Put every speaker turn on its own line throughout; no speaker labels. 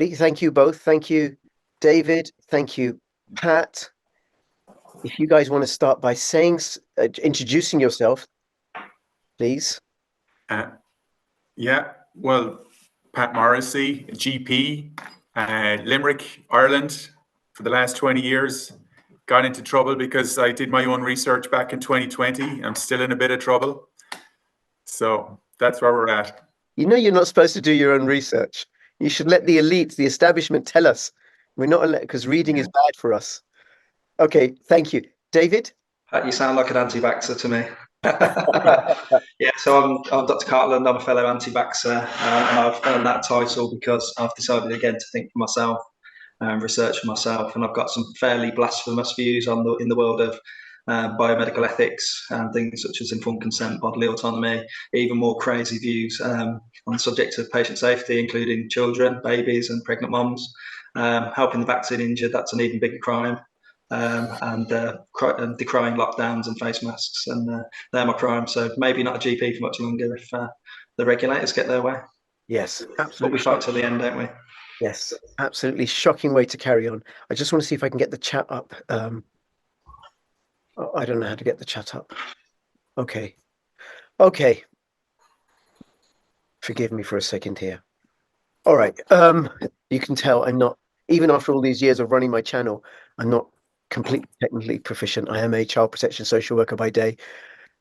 Thank you both. Thank you, David. Thank you, Pat. If you guys want to start by introducing yourself, please.
Uh, yeah, well, Pat Morrissey, GP, Limerick, Ireland, for the last 20 years. Got into trouble because I did my own research back in 2020. I'm still in a bit of trouble. So that's where we're at.
You know you're not supposed to do your own research. You should let the elites, the establishment tell us. We're not allowed because reading is bad for us. Okay, thank you. David?
You sound like an anti-vaxxer to me. Yeah, so I'm Dr. Cartland. I'm a fellow anti-vaxxer, and I've earned that title because I've decided again to think for myself and research for myself, and I've got some fairly blasphemous views in the world of biomedical ethics and things such as informed consent, bodily autonomy, even more crazy views on the subject of patient safety, including children, babies, and pregnant moms. Helping the vaccine injured, that's an even bigger crime. And decrying lockdowns and face masks, and they're my crimes. So maybe not a GP for much longer if the regulators get their way.
Yes, absolutely.
But we fight till the end, don't we?
Yes, absolutely shocking way to carry on. I just want to see if I can get the chat up. I don't know how to get the chat up. Okay. Forgive me for a second here. All right. You can tell I'm not, even after all these years of running my channel, I'm not completely technically proficient. I am a child protection social worker by day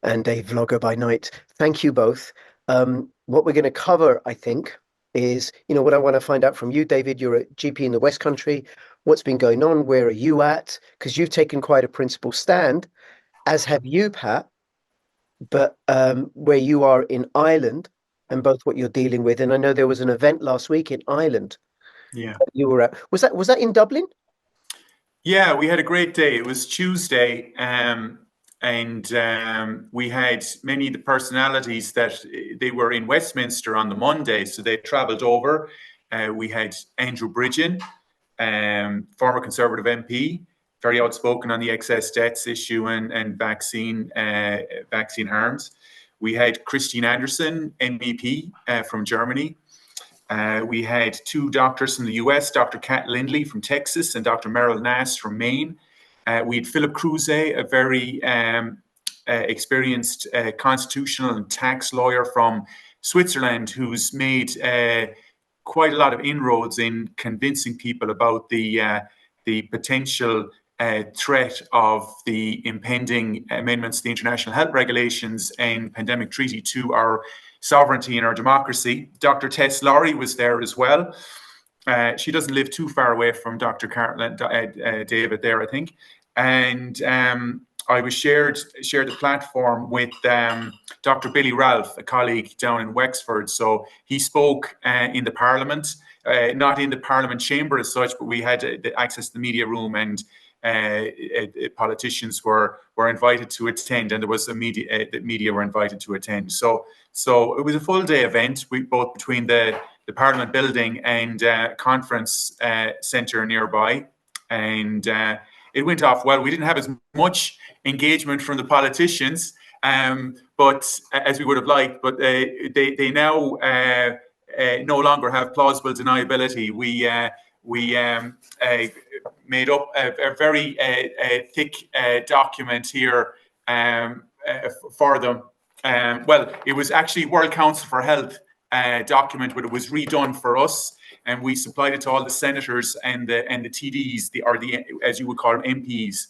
and a vlogger by night. Thank you both. What we're going to cover, I think, is, what I want to find out from you, David. You're a GP in the West Country. What's been going on? Where are you at? Because you've taken quite a principled stand, as have you, Pat. But where you are in Ireland and both what you're dealing with. And I know there was an event last week in Ireland.
Yeah.
You were at. Was that in Dublin?
Yeah, we had a great day. It was Tuesday, and we had many of the personalities that they were in Westminster on the Monday, so they travelled over. We had Andrew Bridgen, former Conservative MP, very outspoken on the excess deaths issue and vaccine harms. We had Christine Anderson, MEP from Germany. We had two doctors from the US, Dr. Kat Lindley from Texas and Dr. Merrill Nass from Maine. We had Philip Kruse, a very experienced constitutional and tax lawyer from Switzerland, who's made quite a lot of inroads in convincing people about the potential threat of the impending amendments to the international health regulations and pandemic treaty to our sovereignty and our democracy. Dr. Tess Lowry was there as well. She doesn't live too far away from Dr. Cartland, David there, I think. And I was shared the platform with Dr. Billy Ralph, a colleague down in Wexford. So he spoke in the Parliament, not in the Parliament chamber as such, but we had access to the media room, and politicians were invited to attend, and there was the media were invited to attend. So it was a full day event, both between the Parliament building and conference centre nearby, and it went off well. We didn't have as much engagement from the politicians, but as we would have liked. But they now no longer have plausible deniability. We made up a very thick document here for them. Well, it was actually World Council for Health document, but it was redone for us, and we supplied it to all the senators and the TDs, or the as you would call them, MPs.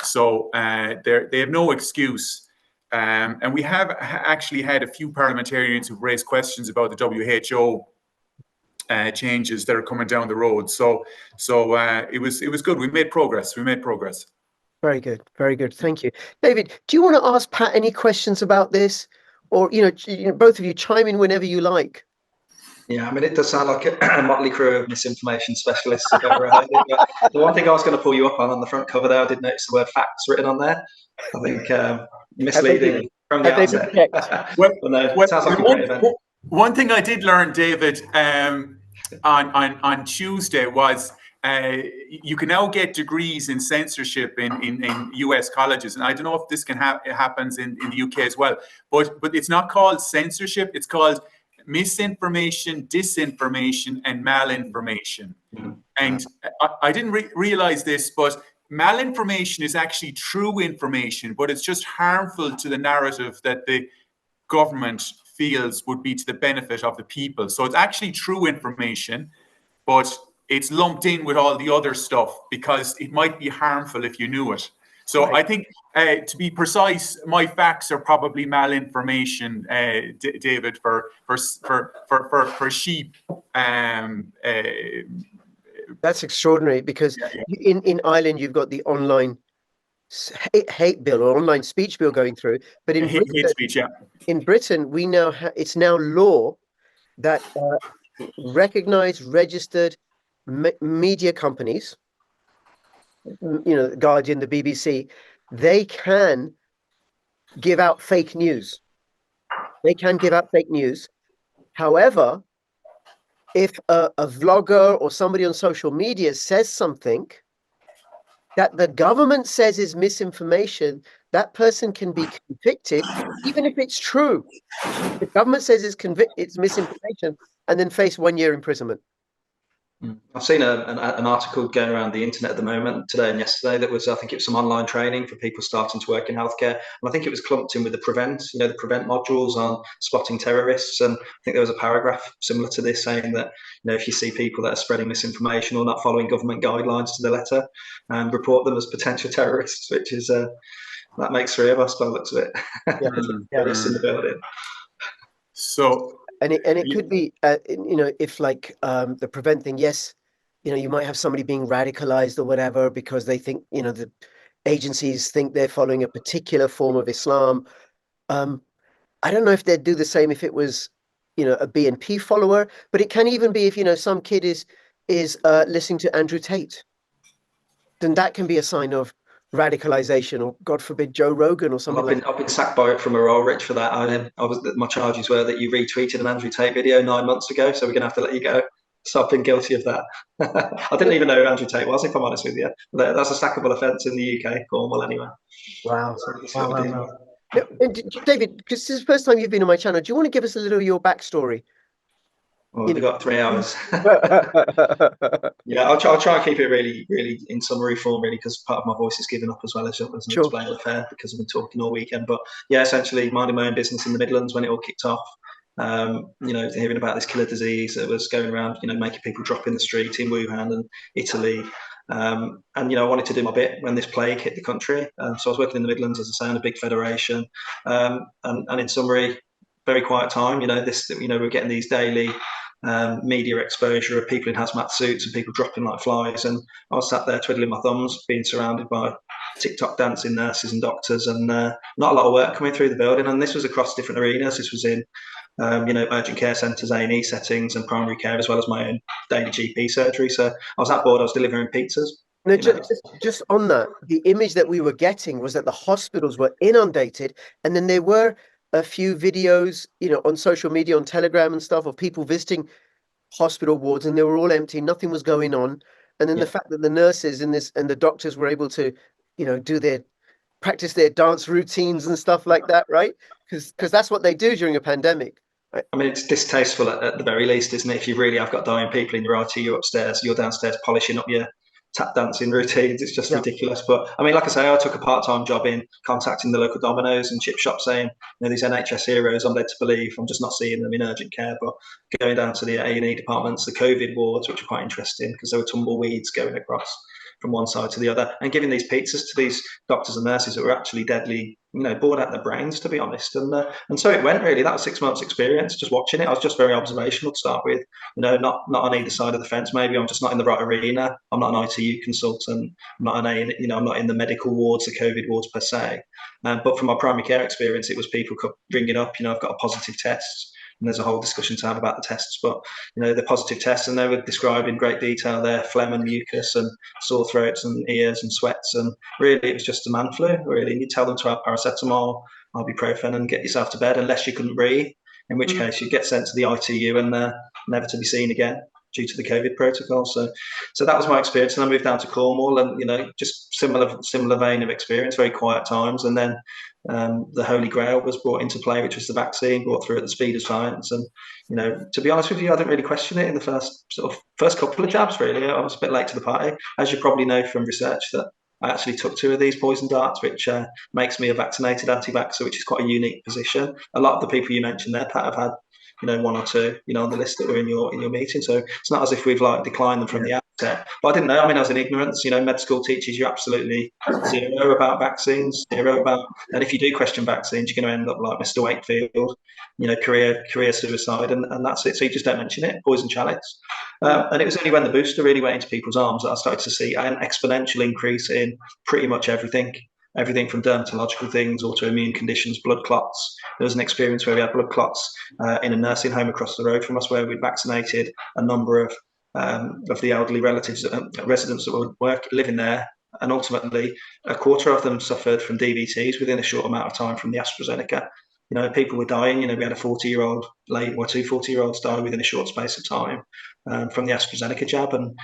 So they have no excuse. And we have actually had a few parliamentarians who've raised questions about the WHO changes that are coming down the road. So it was good. We made progress.
Very good. Very good. Thank you. David, do you want to ask Pat any questions about this? Or, both of you chime in whenever you like.
Yeah, I mean, it does sound like a motley crew of misinformation specialists. If ever heard it. But the one thing I was going to pull you up on the front cover there, I did notice the word facts written on there. I think misleading from the outset. Sounds like a great event.
One thing I did learn, David, on Tuesday was you can now get degrees in censorship in US colleges, and I don't know if this happens in the UK as well. But it's not called censorship; it's called misinformation, disinformation, and malinformation. And I didn't realize this, but malinformation is actually true information, but it's just harmful to the narrative that the government feels would be to the benefit of the people. So it's actually true information, but it's lumped in with all the other stuff because it might be harmful if you knew it. So I think, to be precise, my facts are probably malinformation, David, for sheep.
That's extraordinary because in Ireland you've got the online hate bill or online speech bill going through, but in
hate
Britain,
speech,
in Britain we now it's now law that recognized, registered media companies, the Guardian, the BBC, they can give out fake news. They can give out fake news. However, if a vlogger or somebody on social media says something that the government says is misinformation, that person can be convicted, even if it's true. The government says it's misinformation, and then face 1 year imprisonment.
I've seen an article going around the internet at the moment today and yesterday that was, I think it was some online training for people starting to work in healthcare. And I think it was clumped in with the the prevent modules on spotting terrorists. And I think there was a paragraph similar to this saying that, if you see people that are spreading misinformation or not following government guidelines to the letter, report them as potential terrorists, which is, that makes three of us by the looks of it. Terrorists in the building.
So,
and it could be, if the prevent thing, yes, you might have somebody being radicalized or whatever because they think, the agencies think they're following a particular form of Islam. I don't know if they'd do the same if it was, a BNP follower, but it can even be if, some kid is listening to Andrew Tate, then that can be a sign of radicalization, or God forbid, Joe Rogan or something.
I've been sacked from a role, Rich, for that. My charges were that you retweeted an Andrew Tate video 9 months ago, so we're going to have to let you go. So I've been guilty of that. I didn't even know who Andrew Tate was, if I'm honest with you. That's a sackable offence in the UK, Cornwall, anyway.
Wow. Wow. And David, because this is the first time you've been on my channel, do you want to give us a little of your backstory?
Well, we've got 3 hours. I'll try and keep it really, really in summary form, really, because part of my voice is giving up as well as an explained affair because I've been talking all weekend. But essentially minding my own business in the Midlands when it all kicked off. Hearing about this killer disease that was going around, making people drop in the street in Wuhan and Italy. I wanted to do my bit when this plague hit the country. So I was working in the Midlands, as I say, in a big federation. And in summary, very quiet time. We're getting these daily media exposure of people in hazmat suits and people dropping like flies. And I was sat there twiddling my thumbs, being surrounded by TikTok dancing nurses and doctors, and not a lot of work coming through the building. And this was across different arenas. This was in urgent care centres, A&E settings, and primary care, as well as my own daily GP surgery. So I was that bored. I was delivering pizzas.
No, just on that, the image that we were getting was that the hospitals were inundated, and then there were a few videos, on social media, on Telegram and stuff, of people visiting hospital wards, and they were all empty. Nothing was going on. And then the fact that the nurses and the doctors were able to, practice their dance routines and stuff like that, right? Because that's what they do during a pandemic. Right?
I mean, it's distasteful at the very least, isn't it? If you really have got dying people in your ITU upstairs, you're downstairs polishing up your tap dancing routines. It's just ridiculous. But I mean, like I say, I took a part-time job in contacting the local Domino's and chip shop, saying, these NHS heroes, I'm led to believe, I'm just not seeing them in urgent care, but going down to the A&E departments, the COVID wards, which are quite interesting because there were tumbleweeds going across from one side to the other, and giving these pizzas to these doctors and nurses that were actually deadly, bored out their brains, to be honest. And so it went, really. That was 6 months experience just watching it. I was just very observational to start with, not on either side of the fence. Maybe I'm just not in the right arena. I'm not an ITU consultant. I'm not I'm not in the medical wards, the COVID wards per se. But from my primary care experience, it was people ringing up, I've got a positive test. And there's a whole discussion to have about the tests, but the positive tests, and they would describe in great detail their phlegm and mucus and sore throats and ears and sweats, and really it was just a man flu. Really, you tell them to have paracetamol, ibuprofen, and get yourself to bed, unless you couldn't breathe, in which case you'd get sent to the ITU and never to be seen again. due to the COVID protocol. So that was my experience. And I moved down to Cornwall, and just similar vein of experience, very quiet times. And then the Holy Grail was brought into play, which was the vaccine, brought through at the speed of science. And to be honest with you, I didn't really question it in the first couple of jabs. Really, I was a bit late to the party, as you probably know from research that I actually took 2 of these poison darts, which makes me a vaccinated anti-vaxxer, which is quite a unique position. A lot of the people you mentioned there, Pat, have had 1 or 2 on the list that were in your meeting. So it's not as if we've declined them from the outset. But I didn't know. I mean, I was in ignorance. Med school teaches you absolutely zero about vaccines, and if you do question vaccines, you're going to end up like Mr. Wakefield, career suicide, and that's it. So you just don't mention it. Poison chalice. And it was only when the booster really went into people's arms that I started to see an exponential increase in pretty much everything from dermatological things, autoimmune conditions, blood clots. There was an experience where we had blood clots in a nursing home across the road from us, where we'd vaccinated a number of the elderly relatives, residents that were living there, and ultimately a quarter of them suffered from DVTs within a short amount of time from the AstraZeneca. People were dying. We had a 40-year-old lady, or 2 40-year-olds die within a short space of time from the AstraZeneca jab. And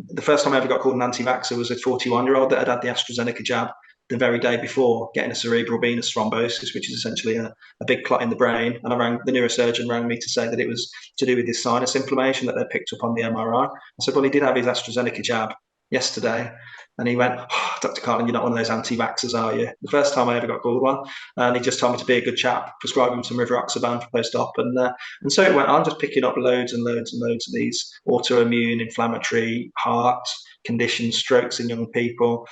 the first time I ever got called an anti-vaxxer was a 41-year-old that had the AstraZeneca jab the very day before, getting a cerebral venous thrombosis, which is essentially a big clot in the brain. And the neurosurgeon rang me to say that it was to do with his sinus inflammation that they picked up on the MRI. I said, well, he did have his AstraZeneca jab yesterday. And he went, oh, Dr. Cartland, you're not one of those anti-vaxxers, are you? The first time I ever got called one. And he just told me to be a good chap, prescribed him some rivaroxaban for post-op. And so it went on, just picking up loads and loads and loads of these autoimmune, inflammatory, heart conditions, strokes in young people.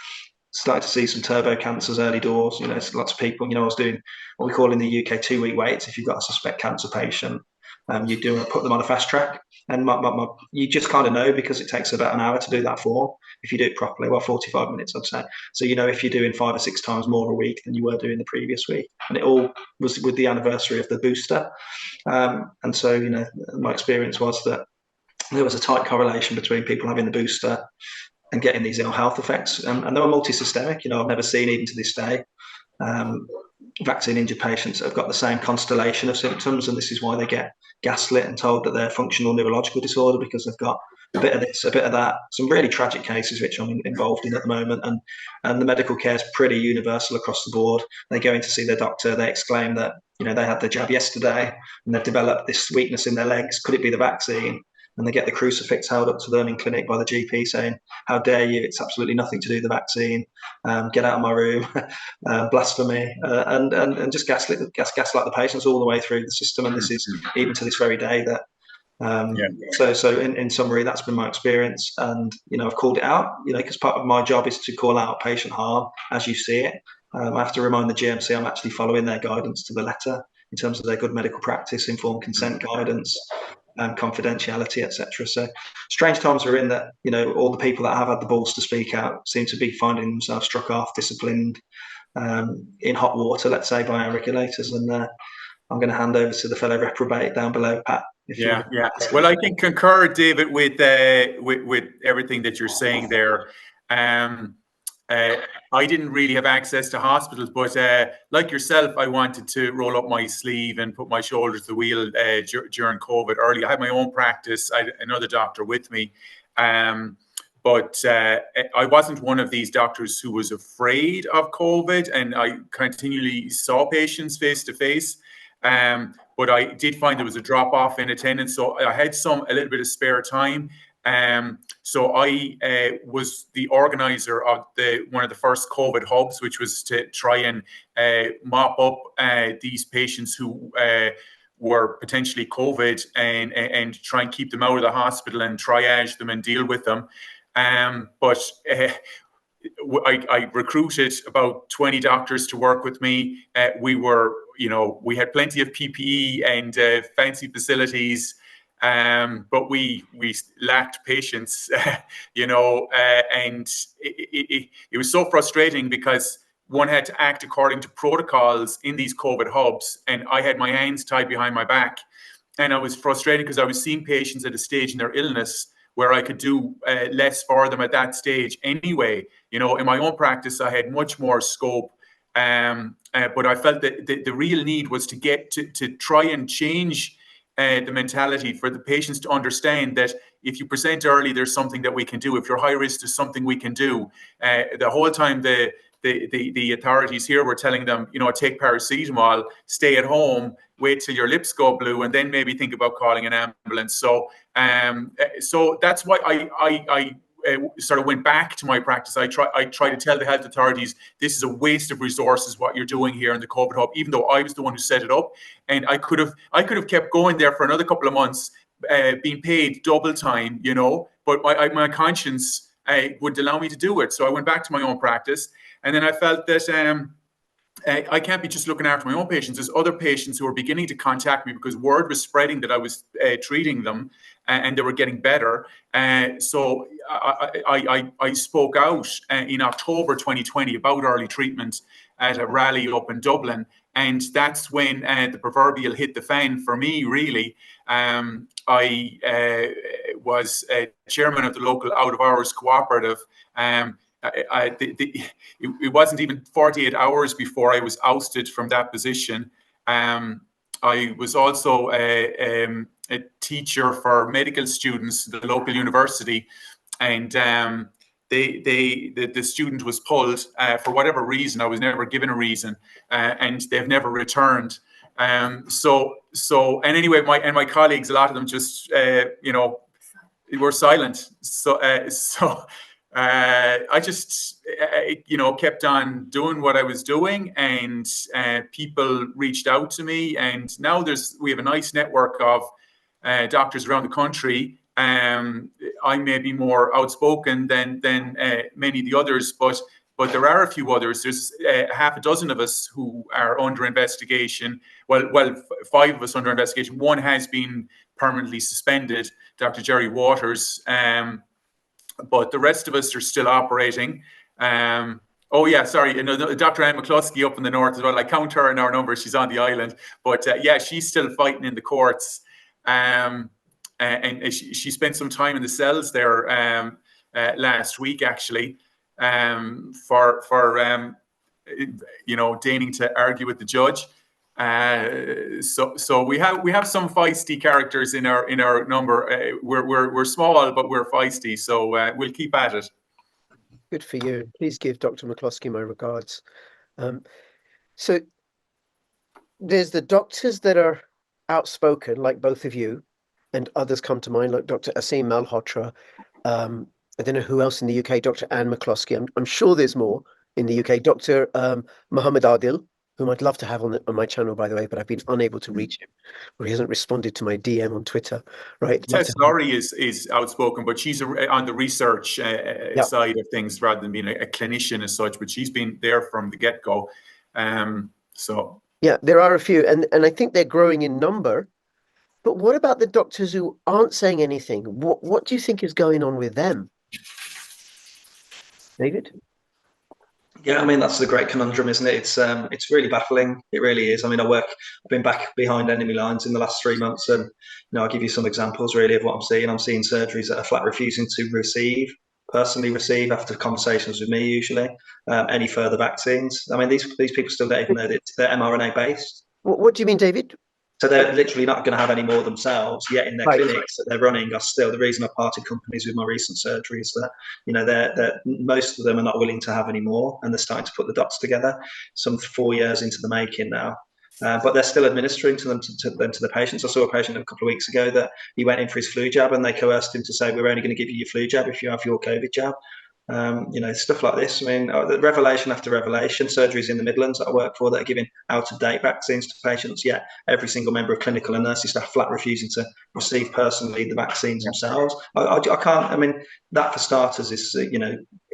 Started to see some turbo cancers early doors. Lots of people, I was doing what we call in the UK 2-week waits. If you've got a suspect cancer patient, you put them on a fast track. And you just kind of know, because it takes about an hour to do that for, if you do it properly, 45 minutes, I'd say. So if you're doing 5 or 6 times more a week than you were doing the previous week. And it all was with the anniversary of the booster. And so, my experience was that there was a tight correlation between people having the booster and getting these ill health effects. And they were multi-systemic. I've never seen, even to this day, vaccine injured patients that have got the same constellation of symptoms, and this is why they get gaslit and told that they're functional neurological disorder, because they've got a bit of this, a bit of that. Some really tragic cases which I'm involved in at the moment, and the medical care is pretty universal across the board. They go in to see their doctor, they exclaim that they had the jab yesterday and they've developed this weakness in their legs. Could it be the vaccine? And they get the crucifix held up to them in clinic by the GP saying, how dare you, it's absolutely nothing to do with the vaccine, get out of my room, blasphemy, and just gaslight the patients all the way through the system. And this is even to this very day that, so in summary, that's been my experience. And, I've called it out, because part of my job is to call out patient harm as you see it. I have to remind the GMC I'm actually following their guidance to the letter in terms of their good medical practice, informed consent guidance, confidentiality, etc. So strange times we're in that, all the people that have had the balls to speak out seem to be finding themselves struck off, disciplined, in hot water, let's say, by our regulators. And I'm going to hand over to the fellow reprobate down below, Pat.
Yeah. Well, I can concur, David, with everything that you're saying there. I didn't really have access to hospitals, but like yourself, I wanted to roll up my sleeve and put my shoulder to the wheel during COVID early. I had my own practice. I had another doctor with me. But I wasn't one of these doctors who was afraid of COVID, and I continually saw patients face to face. But I did find there was a drop off in attendance. So I had a little bit of spare time. So I was the organizer of one of the first COVID hubs, which was to try and mop up these patients who were potentially COVID and try and keep them out of the hospital and triage them and deal with them. But I recruited about 20 doctors to work with me. We had plenty of PPE and fancy facilities. But we lacked patience, and it was so frustrating because one had to act according to protocols in these COVID hubs, and I had my hands tied behind my back, and I was frustrated because I was seeing patients at a stage in their illness where I could do less for them at that stage anyway. In my own practice, I had much more scope, but I felt that the real need was to get to try and change the mentality for the patients to understand that if you present early, there's something that we can do. If you're high risk, there's something we can do. The whole time the authorities here were telling them, take paracetamol, stay at home, wait till your lips go blue, and then maybe think about calling an ambulance. So that's why I sort of went back to my practice. I try to tell the health authorities this is a waste of resources what you're doing here in the COVID hub, even though I was the one who set it up, and I could have kept going there for another couple of months, being paid double time, but my conscience would allow me to do it. So I went back to my own practice, and then I felt that I can't be just looking after my own patients. There's other patients who are beginning to contact me because word was spreading that I was treating them and they were getting better. So I spoke out in October 2020 about early treatment at a rally up in Dublin. And that's when the proverbial hit the fan for me, really. I was chairman of the local out-of-hours cooperative. It wasn't even 48 hours before I was ousted from that position. I was also a teacher for medical students at the local university, and the student was pulled for whatever reason. I was never given a reason, and they've never returned. And anyway, my colleagues, a lot of them just were silent. So I just kept on doing what I was doing, and people reached out to me, and now we have a nice network of doctors around the country. I may be more outspoken than many of the others, but there are a few others. There's half a dozen of us who are under investigation. Well, 5 of us under investigation. One has been permanently suspended, Dr. Jerry Waters. But the rest of us are still operating. Oh yeah, sorry, Dr. Anne McCluskey up in the north as well. I count her in our numbers. She's on the island, but yeah, she's still fighting in the courts. And she spent some time in the cells there last week, actually, for deigning to argue with the judge. So we have some feisty characters in our number. We're small, but we're feisty. So we'll keep at it.
Good for you. Please give Dr. McCluskey my regards. So there's the doctors that are outspoken, like both of you, and others come to mind, like Dr. Aseem Malhotra. I don't know who else in the UK. Dr. Anne McCluskey. I'm sure there's more in the UK. Dr. Muhammad Adil, whom I'd love to have on my channel, by the way, but I've been unable to reach him, or he hasn't responded to my DM on Twitter. Right?
Tess Laurie is outspoken, but she's on the research side of things rather than being a clinician as such. But she's been there from the get-go. So
yeah, there are a few, and I think they're growing in number. But what about the doctors who aren't saying anything? What do you think is going on with them, David?
Yeah, I mean, that's the great conundrum, isn't it? It's really baffling. It really is. I mean, I've been back behind enemy lines in the last 3 months, and I'll give you some examples really of what I'm seeing. I'm seeing surgeries that are flat refusing to personally receive after conversations with me usually any further vaccines. I mean, these people still don't even know that they're mRNA based.
What do you mean, David?
So they're literally not going to have any more themselves, yet in their clinics that they're running are still. The reason I parted companies with my recent surgery is that they're most of them are not willing to have any more, and they're starting to put the dots together. Some 4 years into the making now, but they're still administering to the patients. I saw a patient a couple of weeks ago that he went in for his flu jab, and they coerced him to say, "We're only going to give you your flu jab if you have your COVID jab." Stuff like this. I mean, revelation after revelation. Surgeries in the Midlands that I work for that are giving out-of-date vaccines to patients, yet every single member of clinical and nursing staff flat refusing to receive personally the vaccines themselves. I can't. I mean, that for starters is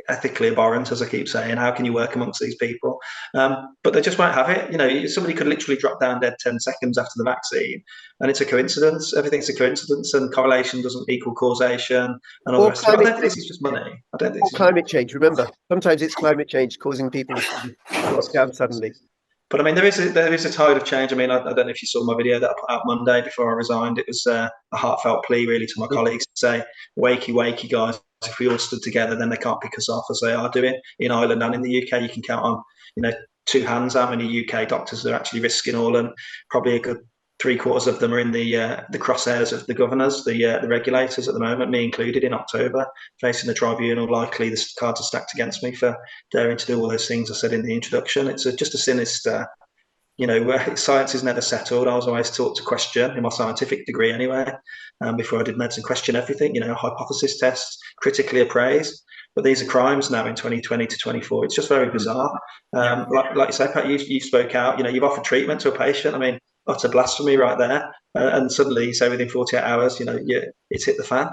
ethically abhorrent, as I keep saying. How can you work amongst these people? But they just won't have it. Somebody could literally drop down dead 10 seconds after the vaccine, and it's a coincidence. Everything's a coincidence, and correlation doesn't equal causation, and all the rest of it. I don't think this is just money. I don't think it's
climate change. Remember, sometimes it's climate change causing people to lock down suddenly.
But I mean, there is a tide of change. I mean, I don't know if you saw my video that I put out Monday before I resigned. It was a heartfelt plea, really, to my colleagues to say, "Wakey, wakey, guys! If we all stood together, then they can't pick us off as they are doing in Ireland and in the UK. You can count on, 2 hands how many UK doctors are actually risking all, and probably a good 3/4 of them are in the crosshairs of the governors, the regulators at the moment, me included, in October, facing the tribunal. Likely the cards are stacked against me for daring to do all those things I said in the introduction. It's just a sinister, science is never settled. I was always taught to question, in my scientific degree anyway, before I did medicine, question everything, hypothesis tests, critically appraise. But these are crimes now in 2020 to 24. It's just very bizarre. Like you say, Pat, you spoke out, you've offered treatment to a patient. I mean, utter blasphemy right there. And suddenly you say within 48 hours, it's hit the fan.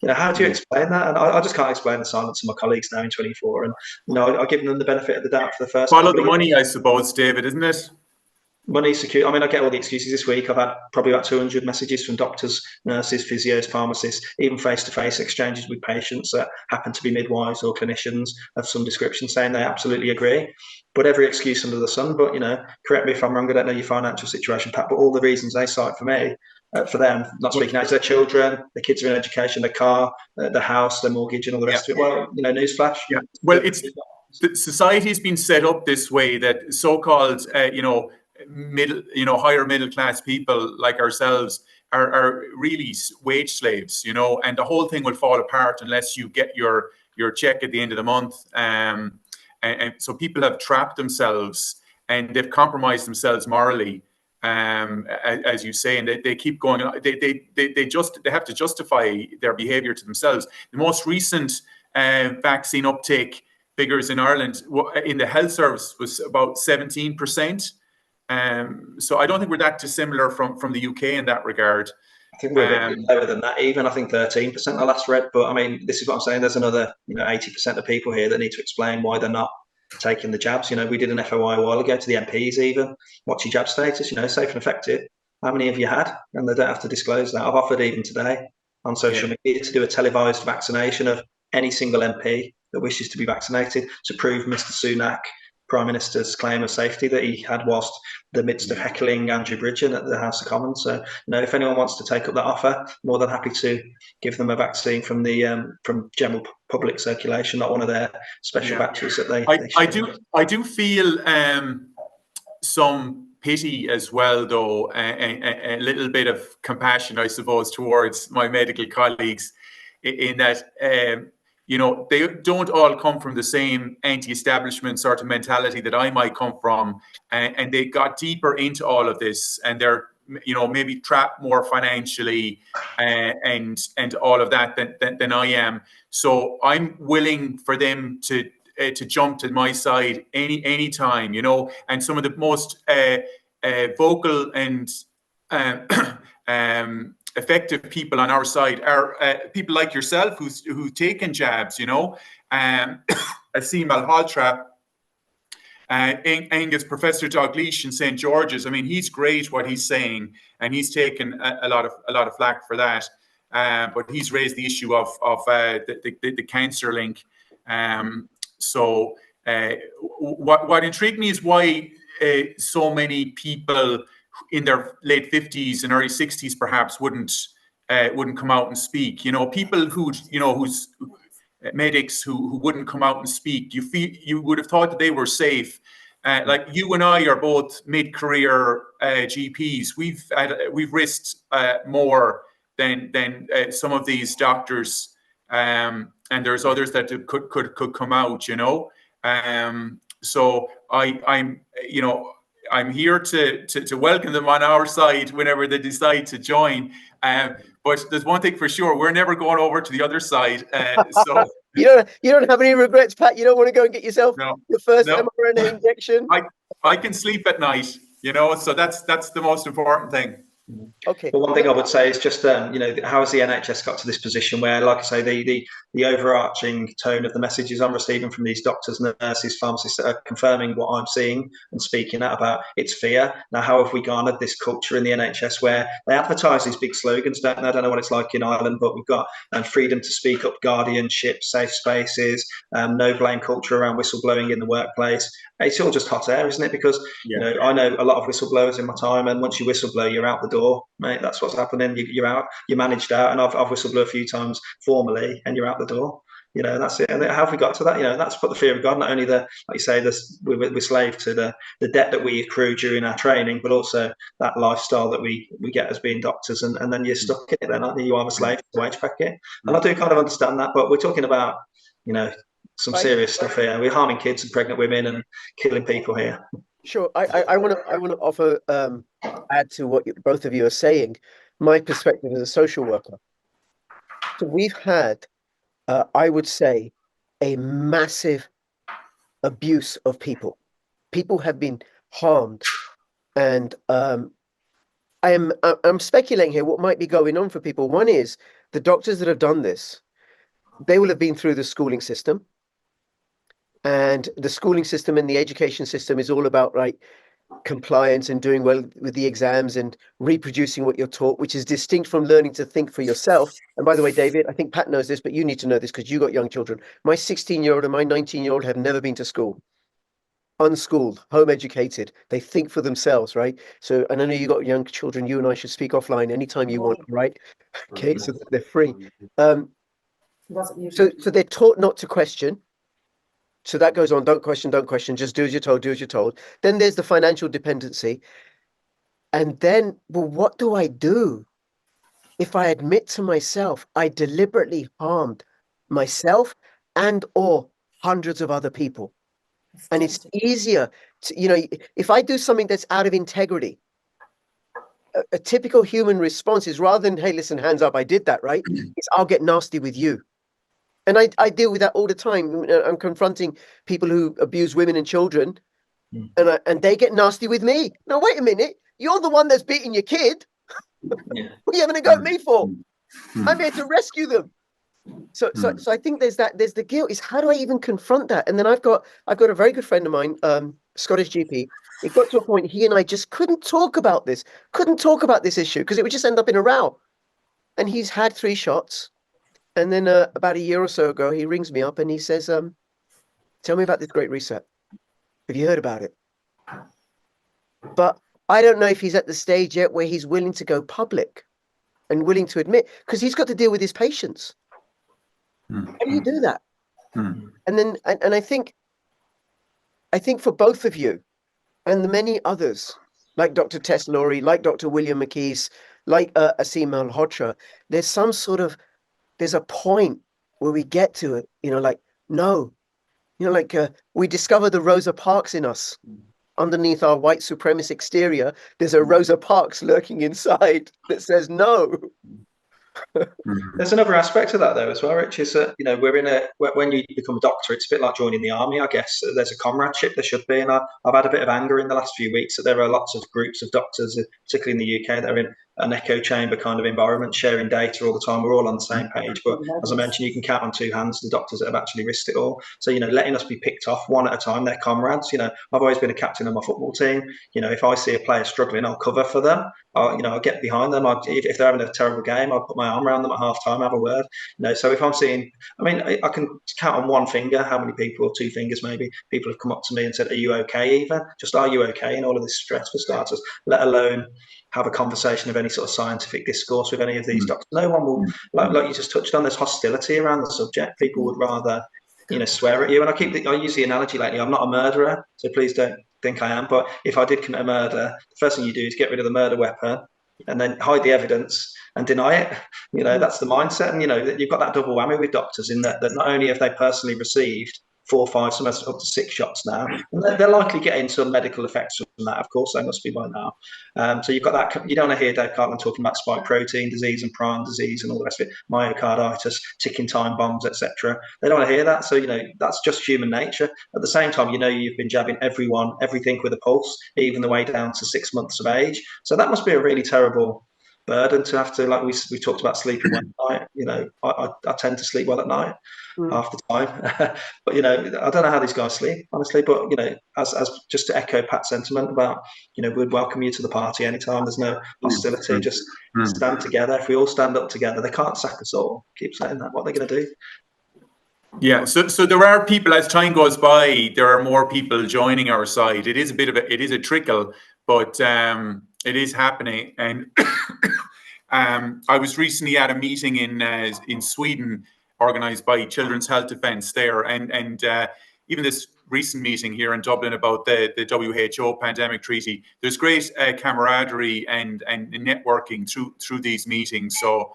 How do you explain that? And I just can't explain the silence of my colleagues now in 24. And, I've given them the benefit of the doubt for the first.
Follow the money, I suppose, David, isn't it?
Money, secure. I mean, I get all the excuses this week. I've had probably about 200 messages from doctors, nurses, physios, pharmacists, even face-to-face exchanges with patients that happen to be midwives or clinicians of some description, saying they absolutely agree. But every excuse under the sun. But, correct me if I'm wrong, I don't know your financial situation, Pat, but all the reasons they cite for me, for them, not speaking out to their children, their kids are in education, their car, their house, their mortgage and all the rest of it. Well, newsflash.
Yeah. Well, society has been set up this way that so-called, higher middle class people like ourselves are really wage slaves, and the whole thing will fall apart unless you get your check at the end of the month. And so people have trapped themselves and they've compromised themselves morally, as you say, and they keep going. They have to justify their behaviour to themselves. The most recent vaccine uptake figures in Ireland in the health service was about 17%. So I don't think we're that dissimilar from the UK in that regard.
I think we're a bit lower than that even. I think 13% I last read. But I mean, this is what I'm saying. There's another 80% of people here that need to explain why they're not taking the jabs. We did an FOI a while ago to the MPs even. What's your jab status? Safe and effective. How many have you had? And they don't have to disclose that. I've offered even today on social media to do a televised vaccination of any single MP that wishes to be vaccinated to prove Mr. Sunak, Prime Minister's claim of safety that he had whilst the midst of heckling Andrew Bridgen at the House of Commons. So, if anyone wants to take up that offer, more than happy to give them a vaccine from the from general public circulation, not one of their special batches that they.
I do feel some pity as well, though, a little bit of compassion, I suppose, towards my medical colleagues, in that. They don't all come from the same anti-establishment sort of mentality that I might come from, and they got deeper into all of this, and they're maybe trapped more financially and all of that than I am. So I'm willing for them to jump to my side any time, and some of the most vocal and effective people on our side are people like yourself who've taken jabs, Asim Malhotra, Angus, Professor Dalgleish in St. George's. I mean, he's great what he's saying, and he's taken a lot of flack for that. But he's raised the issue of the cancer link. So what intrigued me is why so many people in their late 50s and early 60s perhaps wouldn't come out and speak. People who's medics who wouldn't come out and speak. You would have thought that they were safe. Like you and I are both mid-career GPs. We've risked more than some of these doctors, and there's others that could come out. So I'm here to welcome them on our side whenever they decide to join. But there's one thing for sure: we're never going over to the other side. So
you don't have any regrets, Pat. You don't want to go and get yourself the first mRNA injection.
I can sleep at night, So that's the most important thing.
Okay. But one thing I would say is just, how has the NHS got to this position where, like I say, the overarching tone of the messages I'm receiving from these doctors, nurses, pharmacists that are confirming what I'm seeing and speaking out about, it's fear. Now, how have we garnered this culture in the NHS where they advertise these big slogans, don't they? I don't know what it's like in Ireland, but we've got freedom to speak up, guardianship, safe spaces, no blame culture around whistleblowing in the workplace. it's all just hot air, isn't it? Because I know a lot of whistleblowers in my time, and once you whistleblow, you're out the door, mate. That's what's happening. You're out, you're managed out, and I've whistleblown a few times formally, and you're out the door. That's it. And how have we got to that? That's put the fear of God. Not only like you say, we're slave to the debt that we accrue during our training, but also that lifestyle that we get as being doctors, and then you're stuck in it. Then aren't you? You are a slave to the wage packet, and I do kind of understand that. But we're talking about some serious stuff here. We're harming kids and pregnant women and killing people here.
Sure. I want to offer add to what both of you are saying. My perspective as a social worker. So we've had, I would say, a massive abuse of people. People have been harmed, and I'm speculating here what might be going on for people. One is the doctors that have done this, they will have been through the schooling system. And the schooling system and the education system is all about compliance and doing well with the exams and reproducing what you're taught, which is distinct from learning to think for yourself. And by the way, David, I think Pat knows this, but you need to know this because you got young children. My 16-year-old and my 19-year-old have never been to school. Unschooled, home educated. They think for themselves, right? So, and I know you got young children. You and I should speak offline anytime you want, right? Okay, so they're free. So they're taught not to question. So that goes on. Don't question, just do as you're told, do as you're told. Then there's the financial dependency. And then, well, what do I do if I admit to myself I deliberately harmed myself and or hundreds of other people? And it's easier to, if I do something that's out of integrity, a typical human response is rather than, hey, listen, hands up, I did that, right? It's I'll get nasty with you. And I deal with that all the time. I'm confronting people who abuse women and children, and they get nasty with me. Now, wait a minute. You're the one that's beating your kid. What are you having a go at me for? I'm here to rescue them. So I think there's the guilt. Is how do I even confront that? And then I've got a very good friend of mine, Scottish GP. It got to a point he and I just couldn't talk about this issue because it would just end up in a row. And he's had 3 shots. And then about a year or so ago, he rings me up and he says, tell me about this Great Reset. Have you heard about it? But I don't know if he's at the stage yet where he's willing to go public and willing to admit, because he's got to deal with his patients. How do you do that? And then, and I think for both of you and the many others, like Dr. Tess Laurie, like Dr. William McKees, like Asim Malhotra, there's a point where we get to it, no, we discover the Rosa Parks in us. Underneath our white supremacist exterior, there's a Rosa Parks lurking inside that says no.
There's another aspect to that though as well, Rich, is that when you become a doctor, it's a bit like joining the army, I guess. There's a comradeship, there should be, and I've had a bit of anger in the last few weeks that there are lots of groups of doctors, particularly in the UK, that are in an echo chamber kind of environment, sharing data all the time. We're all on the same page, but as I mentioned, you can count on 2 hands the doctors that have actually risked it all. So letting us be picked off one at a time, they're comrades. I've always been a captain of my football team. If I see a player struggling, I'll cover for them. I'll get behind them. If they're having a terrible game, I'll put my arm around them at half time, have a word. So if I'm seeing, I can count on one finger how many people, or 2 fingers maybe, people have come up to me and said, are you okay? Even just, are you okay? In all of this stress for starters, let alone have a conversation of any sort of scientific discourse with any of these doctors. No one will, like you just touched on, there's hostility around the subject. People would rather, swear at you. And I use the analogy lately, I'm not a murderer, so please don't think I am. But if I did commit a murder, the first thing you do is get rid of the murder weapon and then hide the evidence and deny it. That's the mindset. And, you've got that double whammy with doctors in that not only have they personally received 4, 5, sometimes up to 6 shots now, and they're likely getting some medical effects from that. Of course, they must be by now. So you've got that. You don't want to hear Dave Cartland talking about spike protein disease and prion disease and all the rest of it, myocarditis, ticking time bombs, etc. They don't want to hear that. So that's just human nature. At the same time, you've been jabbing everything with a pulse, even the way down to 6 months of age. So that must be a really terrible burden to have to, like we talked about sleeping well at night. I tend to sleep well at night half the time. But I don't know how these guys sleep, honestly. But as just to echo Pat's sentiment about, we'd welcome you to the party anytime. There's no hostility. Just stand together. If we all stand up together, they can't sack us all. Keep saying that. What are they going to do?
Yeah, so there are people, as time goes by, there are more people joining our side. It is a trickle, but it is happening. And I was recently at a meeting in Sweden, organised by Children's Health Defence there, and even this recent meeting here in Dublin about the WHO pandemic treaty. There's great camaraderie and networking through these meetings. So.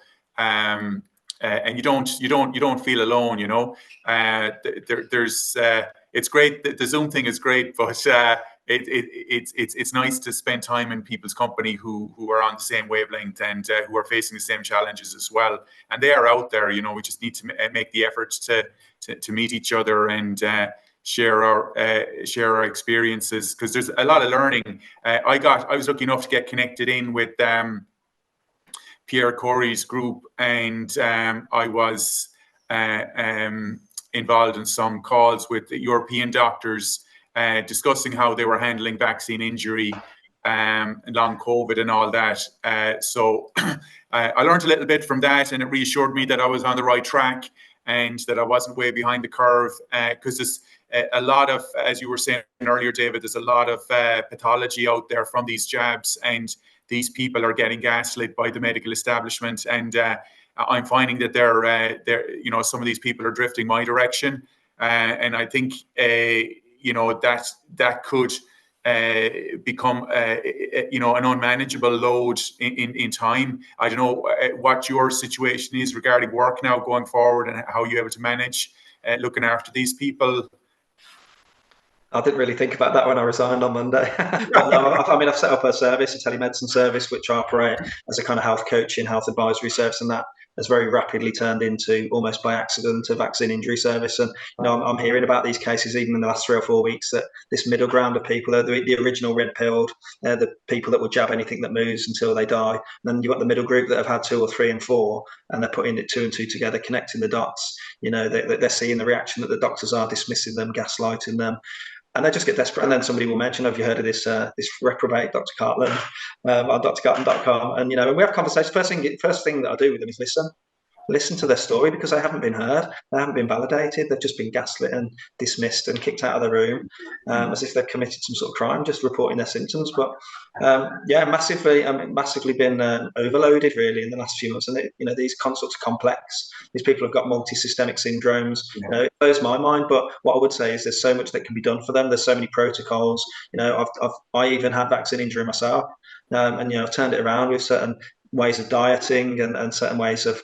And you don't feel alone, you know. There's it's great. The Zoom thing is great, but it's nice to spend time in people's company who are on the same wavelength and who are facing the same challenges as well. And they are out there, you know. We just need to make the efforts to meet each other and share our experiences, because there's a lot of learning. I was lucky enough to get connected in with Pierre Corey's group, and I was involved in some calls with the European doctors discussing how they were handling vaccine injury and long COVID and all that. So I learned a little bit from that, and it reassured me that I was on the right track and that I wasn't way behind the curve, because there's a lot of, as you were saying earlier, David, there's a lot of pathology out there from these jabs, and these people are getting gaslit by the medical establishment, and I'm finding that they're you know, some of these people are drifting my direction, and I think you know, that could become you know, an unmanageable load in time. I don't know what your situation is regarding work now going forward, and how you're able to manage looking after these people.
I didn't really think about that when I resigned on Monday. But no, I mean, I've set up a service, a telemedicine service, which I operate as a kind of health coaching, health advisory service, and that has very rapidly turned into, almost by accident, a vaccine injury service. And you know, I'm hearing about these cases even in the last 3 or 4 weeks, that this middle ground of people, the original red pilled, the people that will jab anything that moves until they die. And then you've got the middle group that have had 2 or 3 and 4, and they're putting it 2 and 2 together, connecting the dots. You know, they're seeing the reaction that the doctors are dismissing them, gaslighting them. And they just get desperate, and then somebody will mention, "Have you heard of this this reprobate, Dr. Cartland, on drcartland.com?" And you know, and we have conversations. First thing that I do with them is listen to their story, because they haven't been heard, they haven't been validated, they've just been gaslit and dismissed and kicked out of the room, as if they've committed some sort of crime, just reporting their symptoms. But yeah, massively been overloaded really in the last few months. And you know, these consults are complex. These people have got multi-systemic syndromes. You know, it blows my mind. But what I would say is there's so much that can be done for them. There's so many protocols. You know, I even had vaccine injury myself, and you know, I've turned it around with certain ways of dieting and certain ways of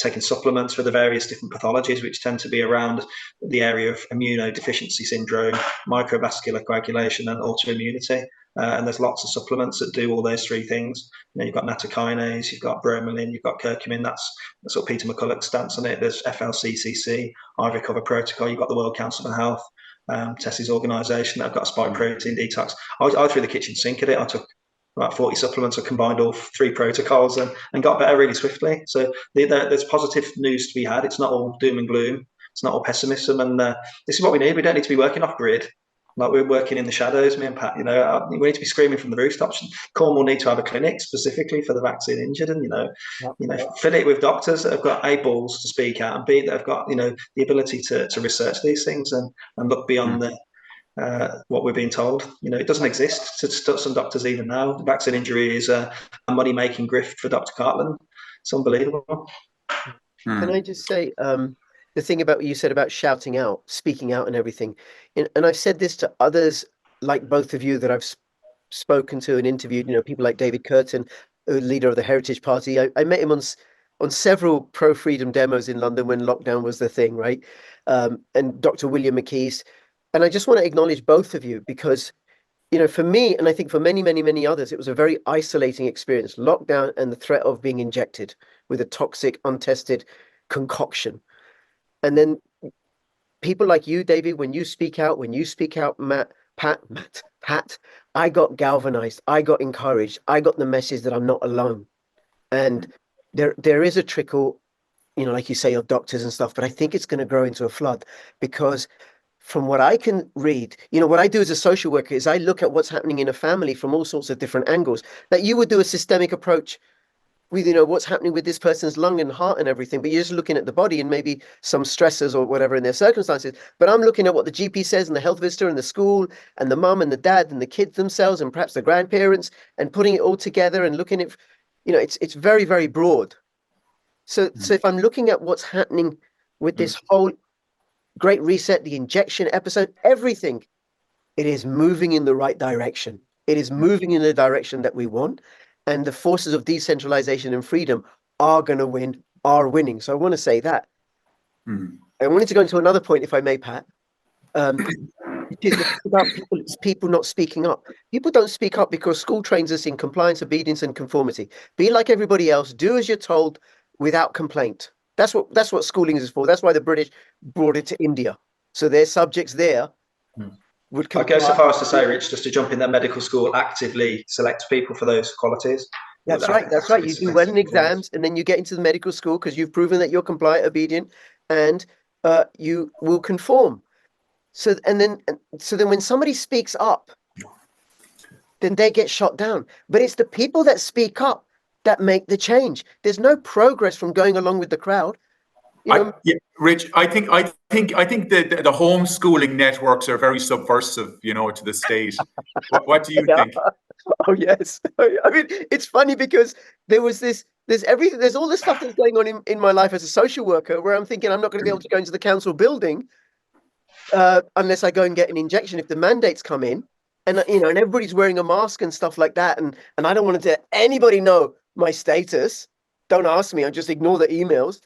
taking supplements for the various different pathologies, which tend to be around the area of immunodeficiency syndrome, microvascular coagulation, and autoimmunity. And there's lots of supplements that do all those 3 things. You know, you've got nattokinase, you've got bromelain, you've got curcumin. That's sort of Peter McCulloch's stance on it. There's FLCCC, iRecover protocol. You've got the World Council on Health, Tess's organisation, that have got a spike protein detox. I threw the kitchen sink at it. I took about 40 supplements. I combined all 3 protocols and got better really swiftly. So there's positive news to be had. It's not all doom and gloom. It's not all pessimism. And this is what we need. We don't need to be working off grid. Like, we're working in the shadows, me and Pat. You know, we need to be screaming from the rooftops. Cornwall need to have a clinic specifically for the vaccine injured, and fill it with doctors that have got A, balls to speak out, and B, that have got, you know, the ability to research these things and look beyond what we're being told. You know, it doesn't exist to some doctors even now. The vaccine injury is a money-making grift for Dr. Cartland. It's unbelievable.
Can I just say, the thing about what you said about shouting out, speaking out and everything, and I've said this to others like both of you that I've spoken to and interviewed, you know, people like David Curtin, leader of the Heritage Party. I met him on several pro-freedom demos in London when lockdown was the thing, right? And Dr. William McKees. And I just want to acknowledge both of you, because, you know, for me, and I think for many, many, many others, it was a very isolating experience. Lockdown and the threat of being injected with a toxic, untested concoction. And then people like you, David, when you speak out, Pat, I got galvanized. I got encouraged. I got the message that I'm not alone. And there is a trickle, you know, like you say, of doctors and stuff, but I think it's going to grow into a flood, because from what I can read, you know, what I do as a social worker is I look at what's happening in a family from all sorts of different angles, that you would do a systemic approach with, you know, what's happening with this person's lung and heart and everything, but you're just looking at the body and maybe some stressors or whatever in their circumstances. But I'm looking at what the GP says and the health visitor and the school and the mum and the dad and the kids themselves and perhaps the grandparents, and putting it all together and looking at, you know, it's very, very broad. So if I'm looking at what's happening with this whole Great Reset, the injection episode, everything, it is moving in the right direction. It is moving in the direction that we want. And the forces of decentralization and freedom are going to win, are winning. So I want to say that. I wanted to go into another point, if I may, Pat. Which is about people not speaking up. People don't speak up because school trains us in compliance, obedience, and conformity. Be like everybody else. Do as you're told without complaint. That's what schooling is for. That's why the British brought it to India. So their subjects there would
I go so far as to say, Rich, just to jump in, that medical school actively selects people for those qualities.
That's right. That's right. You do well in exams, and then you get into the medical school because you've proven that you're compliant, obedient, and you will conform. So then when somebody speaks up, then they get shot down. But it's the people that speak up that make the change. There's no progress from going along with the crowd. You know?
Rich, I think that the homeschooling networks are very subversive, you know, to the state. What do you think?
Oh yes. I mean, it's funny because there's everything, there's all this stuff that's going on in my life as a social worker where I'm thinking I'm not going to be able to go into the council building unless I go and get an injection if the mandates come in, and you know, and everybody's wearing a mask and stuff like that, and I don't want to let anybody know my status. Don't ask me. I just ignore the emails.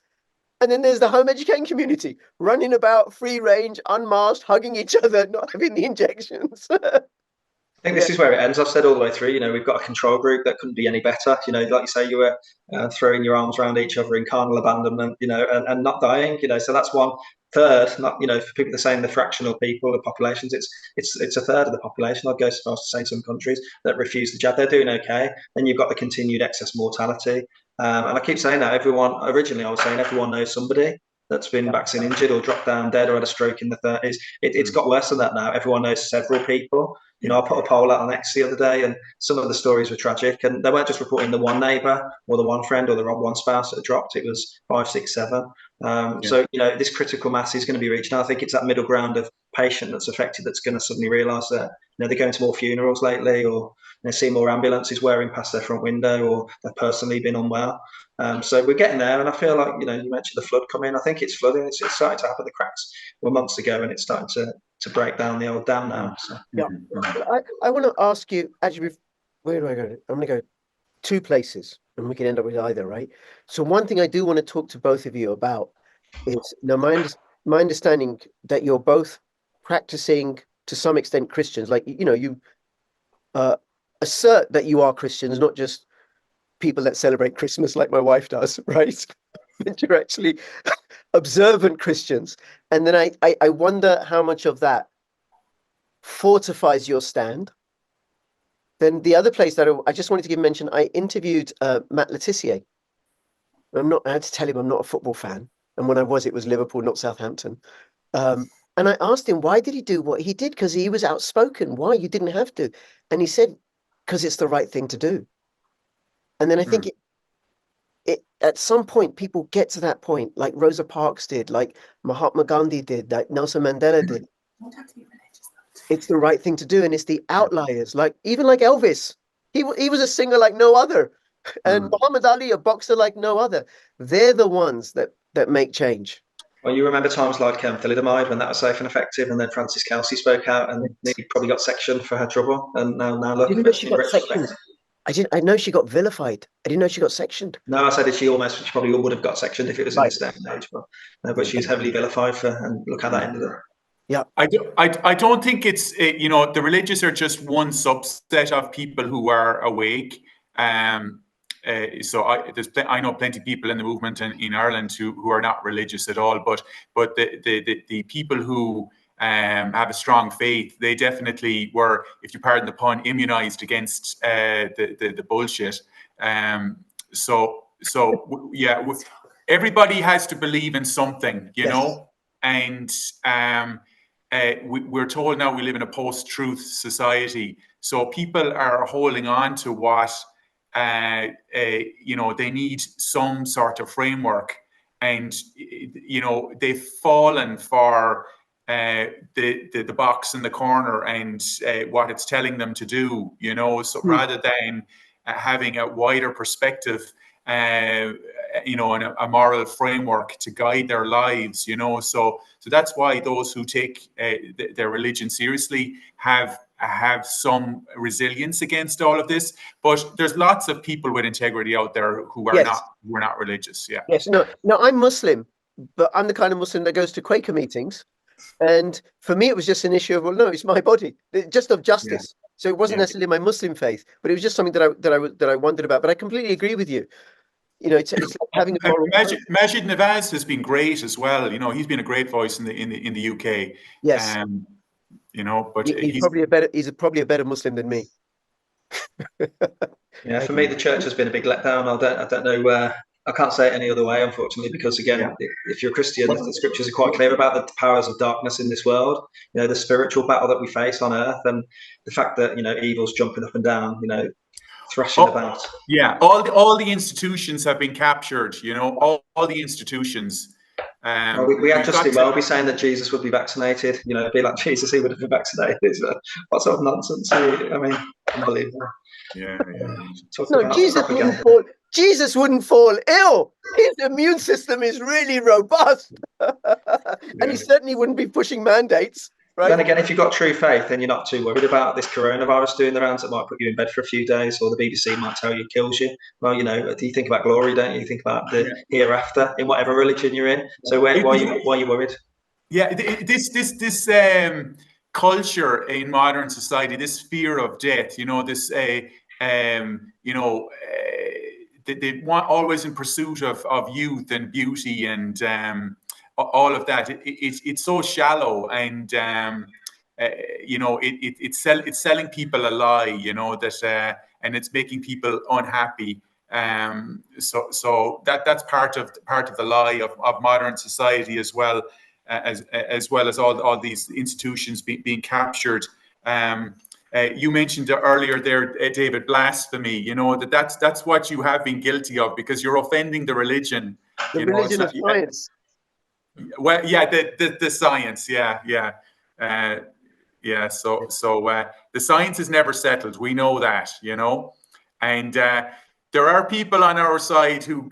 And then there's the home educating community running about free range, unmasked, hugging each other, not having the injections.
I think this is where it ends. I've said all the way through, you know, we've got a control group that couldn't be any better. You know, like you say, you were throwing your arms around each other in carnal abandonment, you know, and not dying, you know. So that's 1/3, not, you know, for people that are saying the fractional people, the populations, it's 1/3 of the population. I'd go so far as to say some countries that refuse the jab, they're doing okay. Then you've got the continued excess mortality. And I keep saying that originally I was saying everyone knows somebody that's been vaccine injured or dropped down dead or had a stroke in the 30s. It's got worse than that now. Everyone knows several people. You know, I put a poll out on X the other day, and some of the stories were tragic. And they weren't just reporting the one neighbour or the one friend or the one spouse that dropped. It was 5, 6, 7. So, you know, this critical mass is going to be reached. And I think it's that middle ground of patient that's affected that's going to suddenly realise that, you know, they're going to more funerals lately, or they see more ambulances wearing past their front window, or they've personally been unwell. So we're getting there, and I feel like, you know, you mentioned the flood coming. I think it's flooding. It's starting to happen. The cracks were months ago, and it's starting to break down the old dam now. So.
Yeah, I want to ask you actually. Where do I go? I'm going to go 2 places, and we can end up with either, right? So one thing I do want to talk to both of you about is now my understanding that you're both practicing to some extent Christians. Like, you know, you assert that you are Christians, not just people that celebrate Christmas like my wife does, right? That you're actually observant Christians. And then I wonder how much of that fortifies your stand. Then the other place that I just wanted to give mention, I interviewed Matt Letizia. I had to tell him I'm not a football fan. And when I was, it was Liverpool, not Southampton. And I asked him, why did he do what he did? Because he was outspoken. Why? You didn't have to. And he said, because it's the right thing to do. And then I think it at some point, people get to that point, like Rosa Parks did, like Mahatma Gandhi did, like Nelson Mandela did. It's the right thing to do. And it's the outliers, like even like Elvis. He was a singer like no other. And Muhammad Ali, a boxer like no other. They're the ones that make change.
Well, you remember times like thalidomide when that was safe and effective, and then Frances Kelsey spoke out and nearly probably got sectioned for her trouble. And now look,
didn't know she got sectioned. I know she got vilified. I didn't know she got sectioned.
No, I said she probably would have got sectioned if it was in this day and age, but she was heavily vilified and look how that ended up.
Yeah,
I don't think it's you know, the religious are just one subset of people who are awake. So I know plenty of people in the movement in Ireland who are not religious at all, but the people who have a strong faith, they definitely were, if you pardon the pun, immunized against the bullshit. So yeah, everybody has to believe in something, you know, and we're told now we live in a post-truth society, so people are holding on to what they need some sort of framework, and they've fallen for the box in the corner and what it's telling them to do. So rather than having a wider perspective, and a moral framework to guide their lives. So that's why those who take their religion seriously have some resilience against all of this. But there's lots of people with integrity out there who are not religious. Yeah.
Yes. No, I'm Muslim, but I'm the kind of Muslim that goes to Quaker meetings. And for me, it was just an issue of, well, no, it's my body, just of justice. Yeah. So it wasn't necessarily my Muslim faith, but it was just something that I wondered about. But I completely agree with you. It's having a moral.
Majid Nawaz has been great as well. He's been a great voice in the UK.
Yes.
But
he's probably a better Muslim than me.
Yeah, for me, the church has been a big letdown. I don't know. I can't say it any other way, unfortunately, because again, if you're a Christian, the scriptures are quite clear about the powers of darkness in this world. The spiritual battle that we face on earth, and the fact that evil's jumping up and down. Thrashing about.
Yeah, all the institutions have been captured. All the institutions.
We had Justin Welby saying that Jesus would be vaccinated. Be like Jesus, he would have been vaccinated. What sort of nonsense? I mean, unbelievable.
Yeah.
No, Jesus wouldn't fall ill. His immune system is really robust, and he certainly wouldn't be pushing mandates. Right.
Then again, if you've got true faith, then you're not too worried about this coronavirus doing the rounds. It might put you in bed for a few days, or the BBC might tell you it kills you. Well, you think about glory, don't you? You think about the hereafter in whatever religion you're in. So why are you worried?
Yeah, this culture in modern society, this fear of death, they want always in pursuit of youth and beauty and all of that. It's so shallow, and it's selling people a lie, that and it's making people unhappy. So that's part of the lie of modern society as well, as well as all these institutions being captured. You mentioned earlier there, David, blasphemy. That's what you have been guilty of, because you're offending the religion.
The religion of science.
Well, yeah, the science, yeah. So the science is never settled. We know that, and there are people on our side who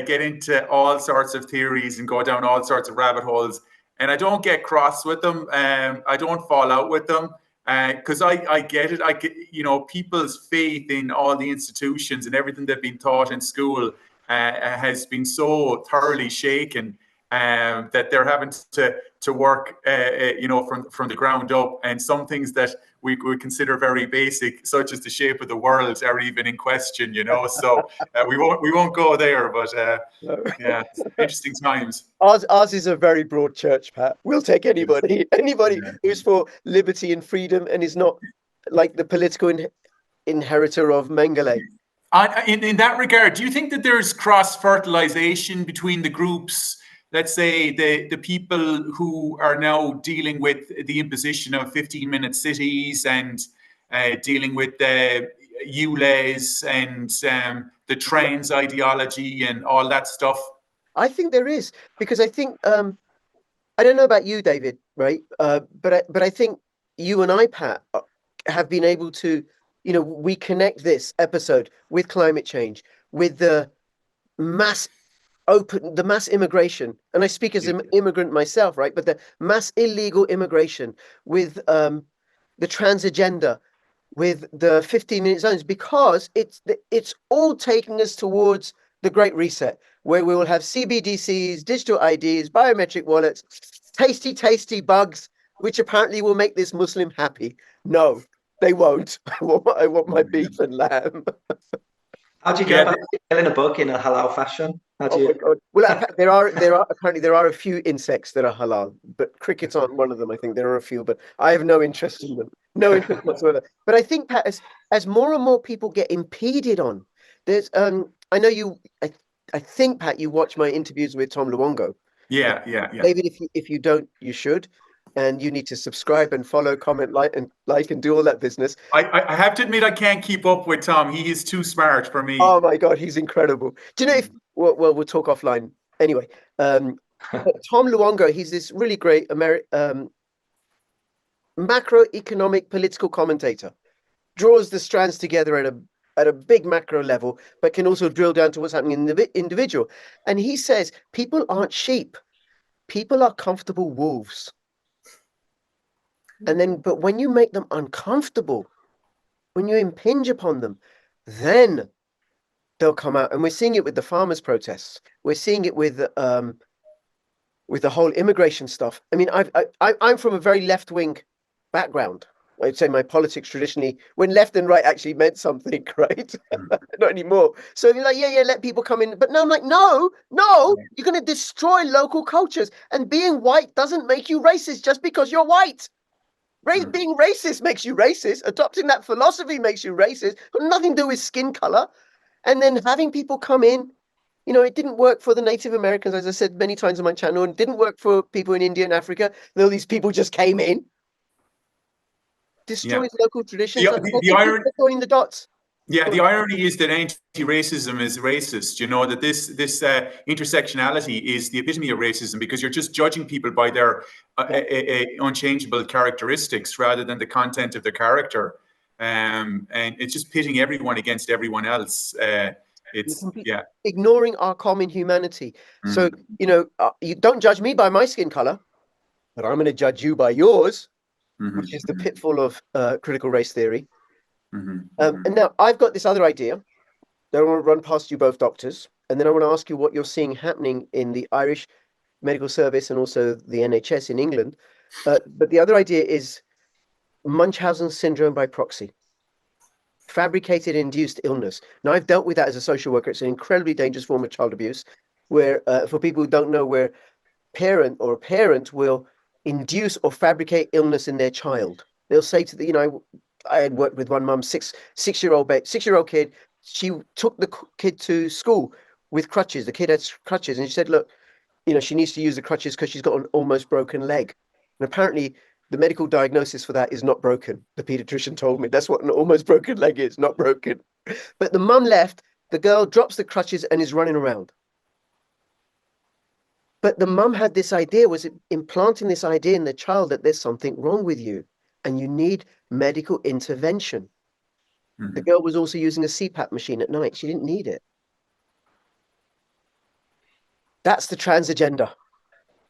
get into all sorts of theories and go down all sorts of rabbit holes. And I don't get cross with them. I don't fall out with them, because I get it. People's faith in all the institutions and everything they've been taught in school has been so thoroughly shaken. That they're having to work, from the ground up, and some things that we would consider very basic, such as the shape of the world, are even in question. So we won't go there, but interesting times.
Ours is a very broad church, Pat. We'll take anybody who's for liberty and freedom and is not like the political inheritor of Mengele.
In that regard, do you think that there's cross-fertilization between the groups? Let's say the people who are now dealing with the imposition of 15-minute cities and dealing with the ULEZ and the trans ideology and all that stuff?
I think there is, because I think I don't know about you, David, right? But I think you and I, Pat, have been able to, we connect this episode with climate change, with the mass immigration, and I speak as an immigrant myself, right? But the mass illegal immigration, with the trans agenda, with the 15-minute zones, because it's all taking us towards the Great Reset, where we will have CBDCs, digital IDs, biometric wallets, tasty bugs, which apparently will make this Muslim happy. No, they won't. I want my beef and lamb.
How do you go about killing a bug in a halal fashion? How do you?
God. Well, there are a few insects that are halal, but crickets aren't one of them. I think there are a few, but I have no interest in them, no interest whatsoever. But I think, Pat, as more and more people get impeded on, there's I know you. I think, Pat, you watch my interviews with Tom Luongo.
Yeah.
David, if you don't, you should. and you need to subscribe and follow, comment, like and do all that business.
I have to admit I can't keep up with Tom. He is too smart for me.
Oh my God, he's incredible. Do you know if we'll talk offline anyway. But Tom Luongo, he's this really great macroeconomic political commentator. Draws the strands together at a big macro level, but can also drill down to what's happening in the individual. And he says people aren't sheep; people are comfortable wolves. And then, but when you make them uncomfortable, when you impinge upon them, then they'll come out. And we're seeing it with the farmers' protests. We're seeing it with the whole immigration stuff. I mean, I'm from a very left-wing background. I'd say my politics traditionally, when left and right actually meant something, right? Not anymore. So you're like, yeah, let people come in. But no, I'm like, no, you're going to destroy local cultures. And being white doesn't make you racist just because you're white. Being racist makes you racist. Adopting that philosophy makes you racist. Got nothing to do with skin color. And then having people come in, you know, it didn't work for the Native Americans, as I said many times on my channel, and it didn't work for people in India and Africa. And all these people just came in, destroys local traditions.
The irony,
join the dots.
Yeah, the irony is that anti-racism is racist. You know that this intersectionality is the epitome of racism, because you're just judging people by their unchangeable characteristics rather than the content of their character, and it's just pitting everyone against everyone else. It's
ignoring our common humanity. So you know, you don't judge me by my skin color, but I'm going to judge you by yours, which is the pitfall of critical race theory. And now I've got this other idea that I want to run past you both doctors, and then I want to ask you what you're seeing happening in the Irish medical service and also the NHS in England. But the other idea is Munchausen syndrome by proxy, fabricated induced illness. Now, I've dealt with that as a social worker. It's an incredibly dangerous form of child abuse, where for people who don't know, where a parent will induce or fabricate illness in their child. They'll say to the, you know, I had worked with one mum, six-year-old kid. She took the kid to school with crutches. The kid had crutches, and she said, look, you know, she needs to use the crutches because she's got an almost broken leg. And apparently the medical diagnosis for that is not broken. The pediatrician told me that's what an almost broken leg is, not broken. But the mum left, the girl drops the crutches and is running around. But the mum had this idea, was implanting this idea in the child that there's something wrong with you and you need medical intervention. The girl was also using a CPAP machine at night. She didn't need it. That's the trans agenda.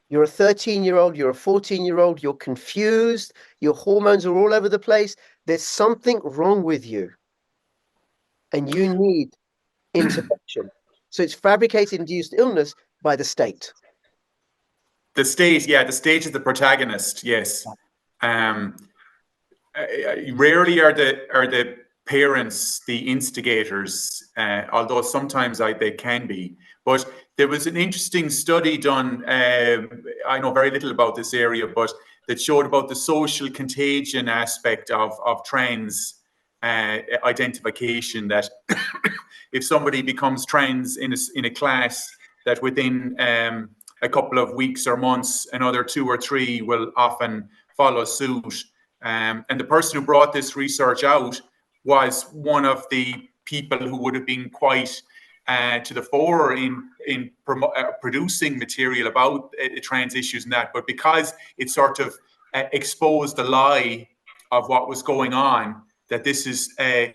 You're a 13-year-old, you're a 14-year-old, you're confused, your hormones are all over the place. There's something wrong with you. And you need intervention. So it's fabricated induced illness by the state.
The state, the state is the protagonist, yes. Rarely are the parents the instigators, although sometimes they can be. But there was an interesting study done, I know very little about this area, but that showed about the social contagion aspect of trans identification, that if somebody becomes trans in a class, that within a couple of weeks or months, another 2 or 3 will often follow suit. And the person who brought this research out was one of the people who would have been quite to the fore in producing material about trans issues and that. But because it sort of exposed the lie of what was going on, that this is a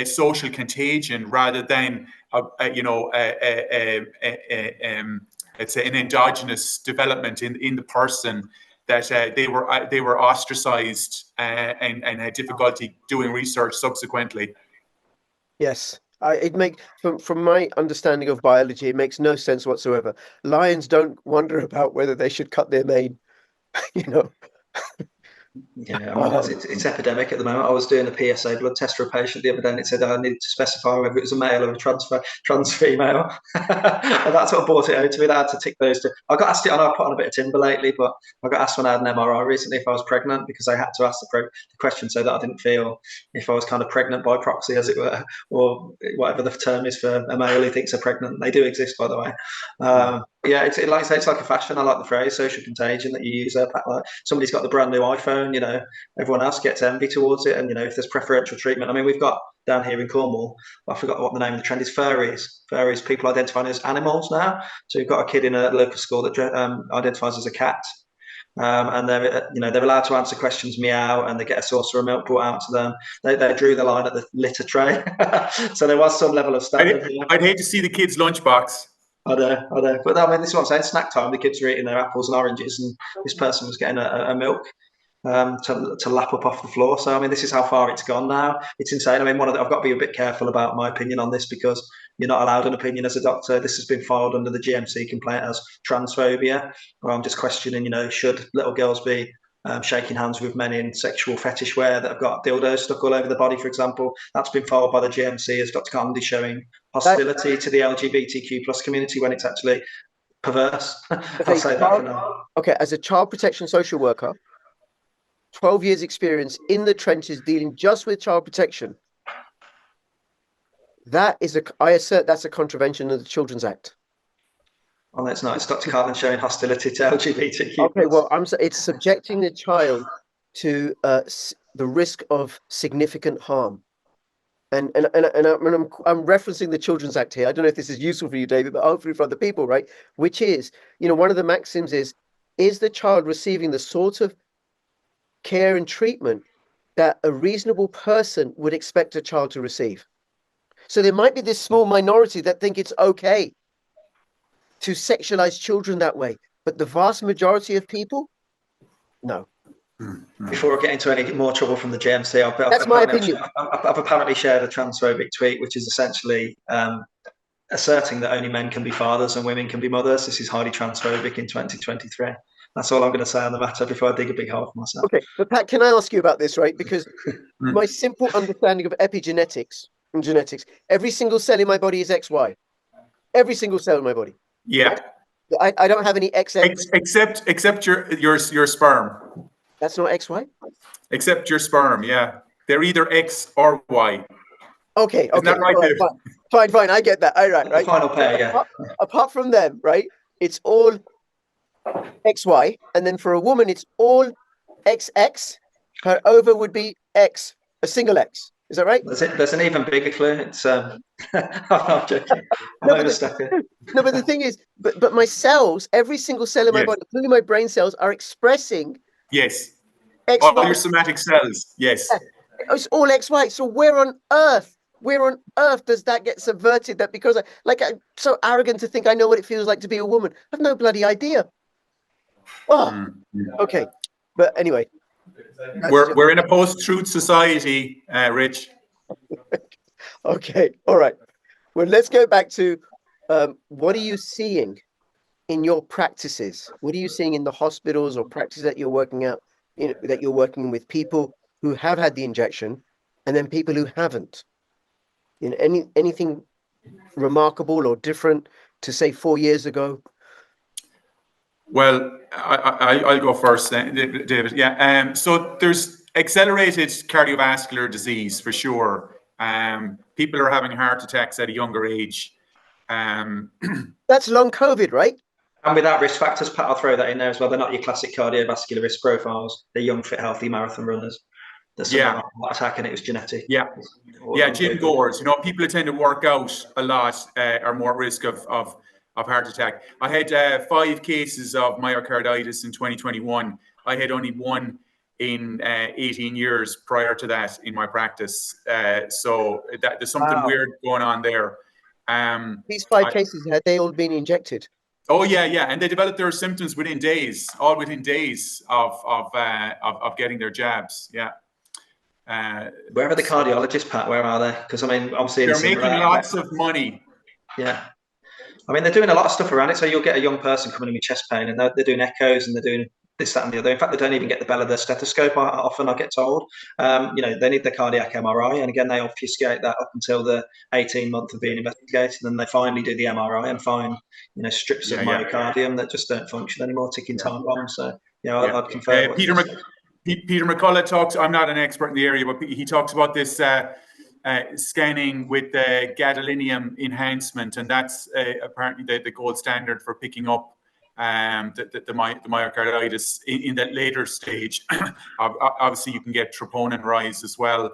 social contagion rather than let's say an endogenous development in the person, that they were ostracized and had difficulty doing research subsequently.
Yes, it makes from my understanding of biology, it makes no sense whatsoever. Lions don't wonder about whether they should cut their mane, you know.
Yeah, I mean, it's epidemic at the moment. I was doing a PSA blood test for a patient the other day, and it said I needed to specify whether it was a male or a trans female. And that's what brought it out to me. I had to tick those two. I got asked it, and I put on a bit of timber lately, but I got asked when I had an MRI recently if I was pregnant, because I had to ask the question so that I didn't feel if I was kind of pregnant by proxy, as it were, or whatever the term is for a male who thinks they're pregnant. They do exist, by the way. Yeah, like I say, it's like a fashion. I like the phrase social contagion that you use there, Pat. Like somebody's got the brand new iPhone, everyone else gets envy towards it. And, if there's preferential treatment, I mean, we've got down here in Cornwall, I forgot what the name of the trend is, furries. Furries, people identifying as animals now. So you've got a kid in a local school that identifies as a cat. And they're allowed to answer questions meow, and they get a saucer of milk brought out to them. They drew the line at the litter tray. So there was some level of standard here.
I'd hate to see the kids' lunchbox.
I know. But I mean, this is what I'm saying. Snack time, the kids were eating their apples and oranges, and this person was getting a milk to lap up off the floor. So, I mean, this is how far it's gone now. It's insane. I mean, I've got to be a bit careful about my opinion on this because you're not allowed an opinion as a doctor. This has been filed under the GMC complaint as transphobia, where I'm just questioning, should little girls be shaking hands with men in sexual fetish wear that have got dildos stuck all over the body, for example. That's been filed by the GMC as Dr. Cartland showing hostility to the LGBTQ plus community when it's actually perverse. I'll say that for now.
Okay, as a child protection social worker, 12 years experience in the trenches dealing just with child protection. I assert that's a contravention of the Children's Act.
Oh, that's not. It's Dr. Cartland showing hostility to LGBTQ.
Okay, well, it's subjecting the child to the risk of significant harm. And I'm referencing the Children's Act here. I don't know if this is useful for you, David, but hopefully for other people, right? Which is, one of the maxims is the child receiving the sort of care and treatment that a reasonable person would expect a child to receive? So there might be this small minority that think it's okay to sexualize children that way, but the vast majority of people, no.
Before I get into any more trouble from the GMC,
That's my opinion.
I've apparently shared a transphobic tweet, which is essentially asserting that only men can be fathers and women can be mothers. This is highly transphobic in 2023. That's all I'm going to say on the matter before I dig a big hole for myself.
Okay, but Pat, can I ask you about this, right? Because my simple understanding of epigenetics and genetics, every single cell in my body is XY. Every single cell in my body.
Yeah.
Right? I don't have any XX.
Except your sperm.
That's not XY?
Except your sperm, yeah. They're either X or Y.
Okay.
Isn't that right,
right, fine. I get that. All right.
The final pair, yeah.
Apart from them, right? It's all XY, and then for a woman, it's all XX. Her ova would be X, a single X. Is that right?
There's an even bigger clue. It's I'm not joking. I'm overstepping.
No, but the thing is, but my cells, every single cell in my body, including my brain cells, are expressing.
Yes.
XY.
All your somatic cells. Yes.
Yeah. It's all XY. So where on earth does that get subverted? That because I'm so arrogant to think I know what it feels like to be a woman. I have no bloody idea. Oh, okay. But anyway.
We're in a post-truth society, Rich.
Okay. All right. Well, let's go back to what are you seeing in your practices? What are you seeing in the hospitals or practices that you're working out, that you're working with people who have had the injection and then people who haven't? Anything remarkable or different to say 4 years ago?
Well, I'll go first, David. Yeah. So there's accelerated cardiovascular disease for sure. People are having heart attacks at a younger age.
That's long COVID, right?
And without risk factors, Pat, I'll throw that in there as well. They're not your classic cardiovascular risk profiles. They're young, fit, healthy marathon runners. There's some heart attack and it was genetic.
Yeah. Yeah, gym goers. People who tend to work out a lot are more at risk of heart attack. I had 5 cases of myocarditis in 2021. I had only one in 18 years prior to that in my practice. So there's something weird going on there.
These 5 cases, had they all been injected?
Oh yeah, and they developed their symptoms within days, all within days of getting their jabs. Yeah.
Where are the cardiologists, Pat? Where are they? Because I mean, obviously
they're making lots of money.
Yeah. I mean, they're doing a lot of stuff around it. So you'll get a young person coming in with chest pain and they're doing echoes and they're doing this, that, and the other. In fact, they don't even get the bell of their stethoscope often, I get told. They need the cardiac MRI. And again, they obfuscate that up until the 18 months of being investigated. And then they finally do the MRI and find, strips of myocardium that just don't function anymore, ticking time bombs. So, I'd confirm.
Peter McCullough talks, I'm not an expert in the area, but he talks about this scanning with the gadolinium enhancement, and that's apparently the gold standard for picking up the myocarditis in that later stage. Obviously, you can get troponin rise as well.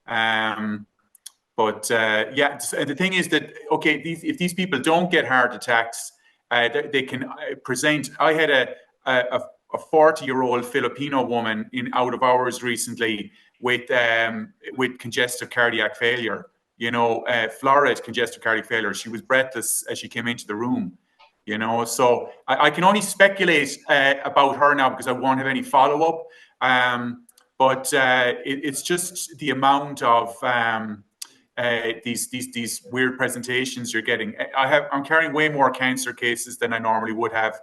But yeah, the thing is that, okay, if these people don't get heart attacks, they can present. I had a 40-year-old Filipino woman out of hours recently with congestive cardiac failure. You know, florid congestive cardiac failure. She was breathless as she came into the room. You know, so I can only speculate about her now because I won't have any follow-up. But it's just the amount of these weird presentations you're getting. I'm carrying way more cancer cases than I normally would have.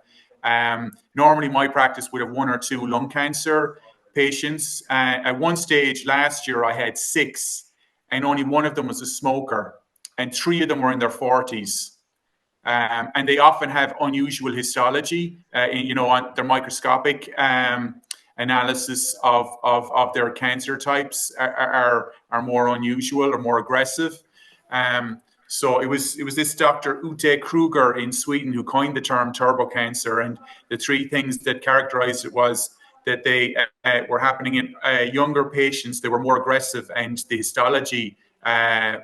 Normally, my practice would have 1 or 2 lung cancer patients. At one stage last year, I had 6, and only 1 of them was a smoker, and 3 of them were in their 40s. And they often have unusual histology, you know, on their microscopic analysis of their cancer types are more unusual or more aggressive. So it was this Dr. Ute Kruger in Sweden who coined the term turbo cancer, and the 3 things that characterized it was that they were happening in younger patients. They were more aggressive, and the histology,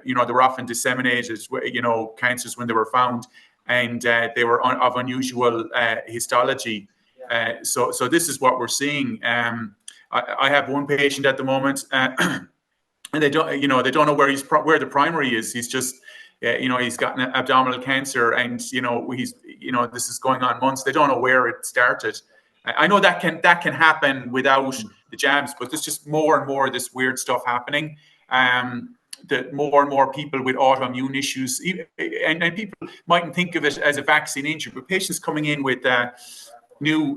you know, they were often disseminated, you know, cancers when they were found, and they were of unusual histology. So this is what we're seeing. I have one patient at the moment, and they don't know where the primary is. He's just, you know, he's got an abdominal cancer, and this is going on months. They don't know where it started. I know that can happen without the jabs, but there's just more and more of this weird stuff happening. That more and more people with autoimmune issues, and people mightn't think of it as a vaccine injury, but patients coming in with new